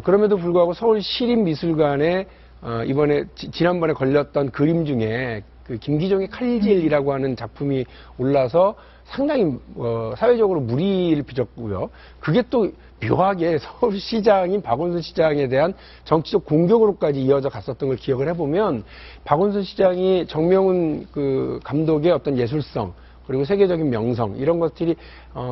그럼에도 불구하고 서울시립미술관에 이번에 지난번에 걸렸던 그림 중에 그 김기종의 칼질이라고 하는 작품이 올라서 상당히 사회적으로 물의를 빚었고요. 그게 또 묘하게 서울시장인 박원순 시장에 대한 정치적 공격으로까지 이어져 갔었던 걸 기억을 해보면 박원순 시장이 정명훈 그 감독의 어떤 예술성 그리고 세계적인 명성 이런 것들이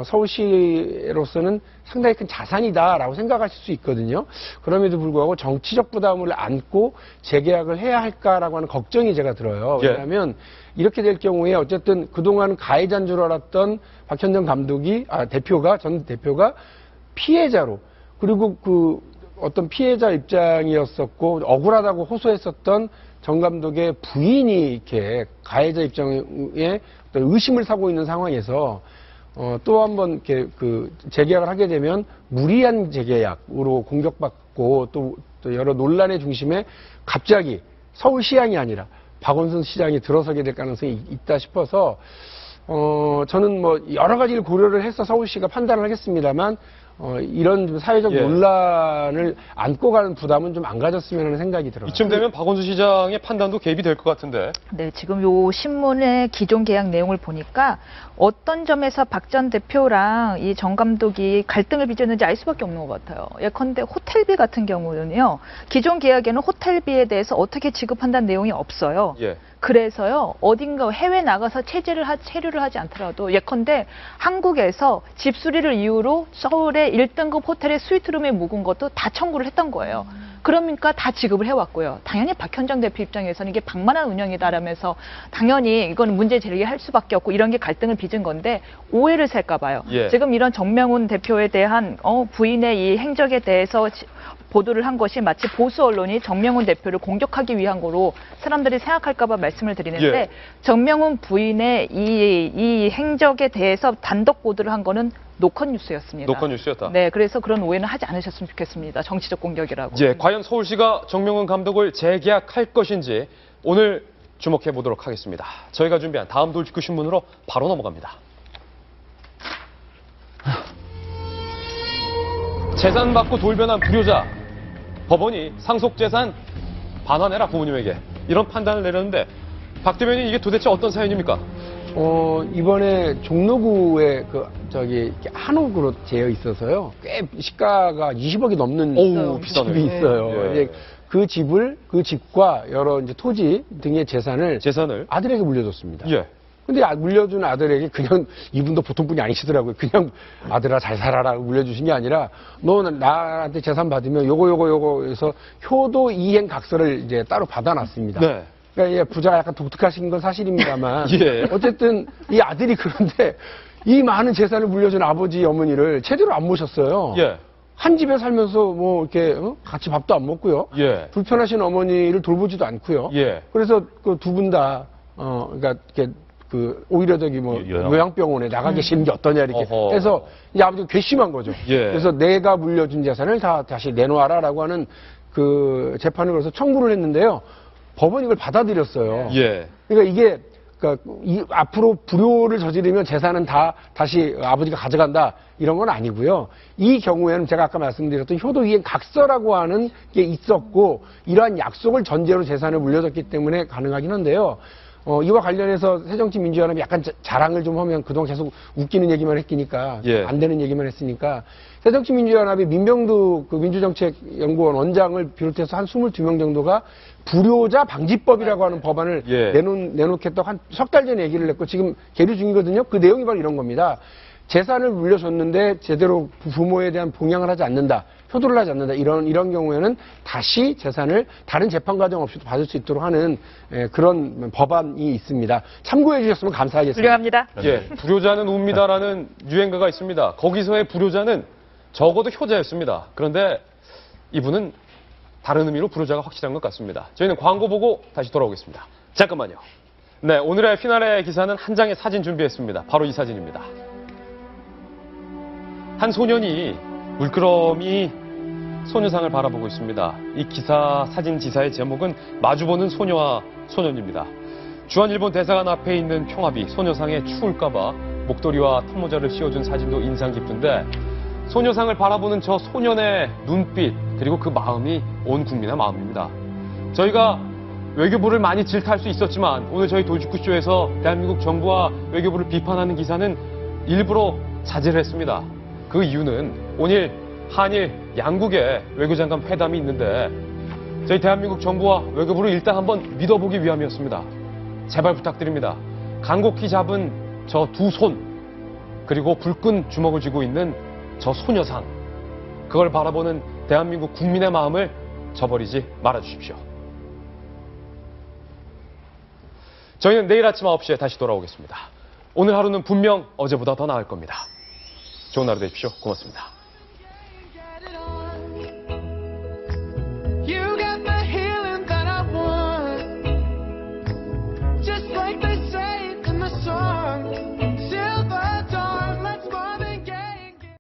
서울시로서는 상당히 큰 자산이다라고 생각하실 수 있거든요. 그럼에도 불구하고 정치적 부담을 안고 재계약을 해야 할까라고 하는 걱정이 제가 들어요. 예. 왜냐하면 이렇게 될 경우에 어쨌든 그동안 가해자인 줄 알았던 박현정 감독이 전 대표가 피해자로 그리고 그 어떤 피해자 입장이었었고 억울하다고 호소했었던 정 감독의 부인이 이렇게 가해자 입장에 어떤 의심을 사고 있는 상황에서 또 한번 이렇게 그 재계약을 하게 되면 무리한 재계약으로 공격받고 또 여러 논란의 중심에 갑자기 서울시장이 아니라 박원순 시장이 들어서게 될 가능성이 있다 싶어서 저는 뭐 여러 가지를 고려를 해서 서울시가 판단을 하겠습니다만 이런 좀 사회적 예. 논란을 안고 가는 부담은 좀 안 가졌으면 하는 생각이 들어요. 이쯤 되면 박원순 시장의 판단도 개입이 될 것 같은데. 네, 지금 요 신문의 기존 계약 내용을 보니까 어떤 점에서 박 전 대표랑 이 정 감독이 갈등을 빚었는지 알 수밖에 없는 것 같아요. 예컨대 호텔비 같은 경우는요, 기존 계약에는 호텔비에 대해서 어떻게 지급한다는 내용이 없어요. 예. 그래서요, 어딘가 해외 나가서 체류를 하지 않더라도 예컨대 한국에서 집수리를 이유로 서울의 1등급 호텔의 스위트룸에 묵은 것도 다 청구를 했던 거예요. 그러니까 다 지급을 해왔고요. 당연히 박현정 대표 입장에서는 이게 방만한 운영이다라면서 당연히 이건 문제 제기할 수밖에 없고 이런 게 갈등을 빚은 건데 오해를 살까 봐요. 예. 지금 이런 정명훈 대표에 대한 부인의 이 행적에 대해서 보도를 한 것이 마치 보수 언론이 정명훈 대표를 공격하기 위한 거로 사람들이 생각할까 봐 말씀을 드리는데 예. 정명훈 부인의 이 행적에 대해서 단독 보도를 한 거는 노컷뉴스였습니다. 노컷뉴스였다. 네, 그래서 그런 오해는 하지 않으셨으면 좋겠습니다. 정치적 공격이라고. 예, 과연 서울시가 정명훈 감독을 재계약할 것인지 오늘 주목해 보도록 하겠습니다. 저희가 준비한 다음 돌직구 신문으로 바로 넘어갑니다. 재산 받고 돌변한 불효자. 법원이 상속재산 반환해라 부모님에게. 이런 판단을 내렸는데 박 대변인 이게 도대체 어떤 사연입니까? 이번에 종로구에 한옥으로 되어 있어서요. 꽤 시가가 20억이 넘는 오우, 비싸네요. 집이 있어요. 예. 이제 그 집과 여러 이제 토지 등의 재산을 아들에게 물려줬습니다. 예. 근데 물려준 아들에게 그냥 이분도 보통 분이 아니시더라고요. 그냥 아들아 잘 살아라 물려주신 게 아니라 너 나한테 재산 받으면 요거 해서 효도 이행 각서를 이제 따로 받아놨습니다. 네. 그러니까 부자가 약간 독특하신 건 사실입니다만 예. 어쨌든 이 아들이 그런데 이 많은 재산을 물려준 아버지 어머니를 제대로 안 모셨어요. 예. 한 집에 살면서 뭐 이렇게 같이 밥도 안 먹고요. 예. 불편하신 어머니를 돌보지도 않고요. 예. 그래서 그 두 분 다 그러니까 이렇게 오히려 저기 뭐 요양병원에 나가 계시는 게 어떠냐 이렇게 어허. 해서 이제 아버지가 괘씸한 거죠. 예. 그래서 내가 물려준 재산을 다 다시 내놓아라라고 하는 그 재판을 걸어서 청구를 했는데요. 법원이 이걸 받아들였어요. 예. 그러니까 이게 앞으로 불효를 저지르면 재산은 다 다시 아버지가 가져간다 이런 건 아니고요. 이 경우에는 제가 아까 말씀드렸던 효도이행 각서라고 하는 게 있었고 이러한 약속을 전제로 재산을 물려줬기 때문에 가능하긴 한데요. 이와 관련해서 새정치민주연합이 약간 자랑을 좀 하면 그동안 계속 웃기는 얘기만 했으니까 예. 안 되는 얘기만 했으니까 새정치민주연합이 민병두 그 민주정책연구원 원장을 비롯해서 한 22명 정도가 불효자 방지법이라고 하는 법안을 예. 내놓겠다고 한 석 달 전에 얘기를 했고 지금 계류 중이거든요. 그 내용이 바로 이런 겁니다. 재산을 물려줬는데 제대로 부모에 대한 봉양을 하지 않는다. 효도를 하지 않는다. 이런 경우에는 다시 재산을 다른 재판 과정 없이도 받을 수 있도록 하는 그런 법안이 있습니다. 참고해 주셨으면 감사하겠습니다. 훌륭합니다. 예. 불효자는 웁니다라는 유행가가 있습니다. 거기서의 불효자는 적어도 효자였습니다. 그런데 이분은 다른 의미로 불효자가 확실한 것 같습니다. 저희는 광고 보고 다시 돌아오겠습니다. 잠깐만요. 네, 오늘의 피날레 기사는 한 장의 사진 준비했습니다. 바로 이 사진입니다. 한 소년이 물끄러미 소녀상을 바라보고 있습니다. 이 사진 기사의 제목은 마주보는 소녀와 소년입니다. 주한일본 대사관 앞에 있는 평화비 소녀상에 추울까봐 목도리와 턱모자를 씌워준 사진도 인상 깊은데 소녀상을 바라보는 저 소년의 눈빛 그리고 그 마음이 온 국민의 마음입니다. 저희가 외교부를 많이 질타할 수 있었지만 오늘 저희 돌직구쇼에서 대한민국 정부와 외교부를 비판하는 기사는 일부러 자제를 했습니다. 그 이유는 오늘 한일 양국의 외교장관 회담이 있는데 저희 대한민국 정부와 외교부를 일단 한번 믿어보기 위함이었습니다. 제발 부탁드립니다. 간곡히 잡은 저 두 손 그리고 불끈 주먹을 쥐고 있는 저 소녀상 그걸 바라보는 대한민국 국민의 마음을 저버리지 말아주십시오. 저희는 내일 아침 9시에 다시 돌아오겠습니다. 오늘 하루는 분명 어제보다 더 나을 겁니다. 좋은 하루 되십시오. 고맙습니다.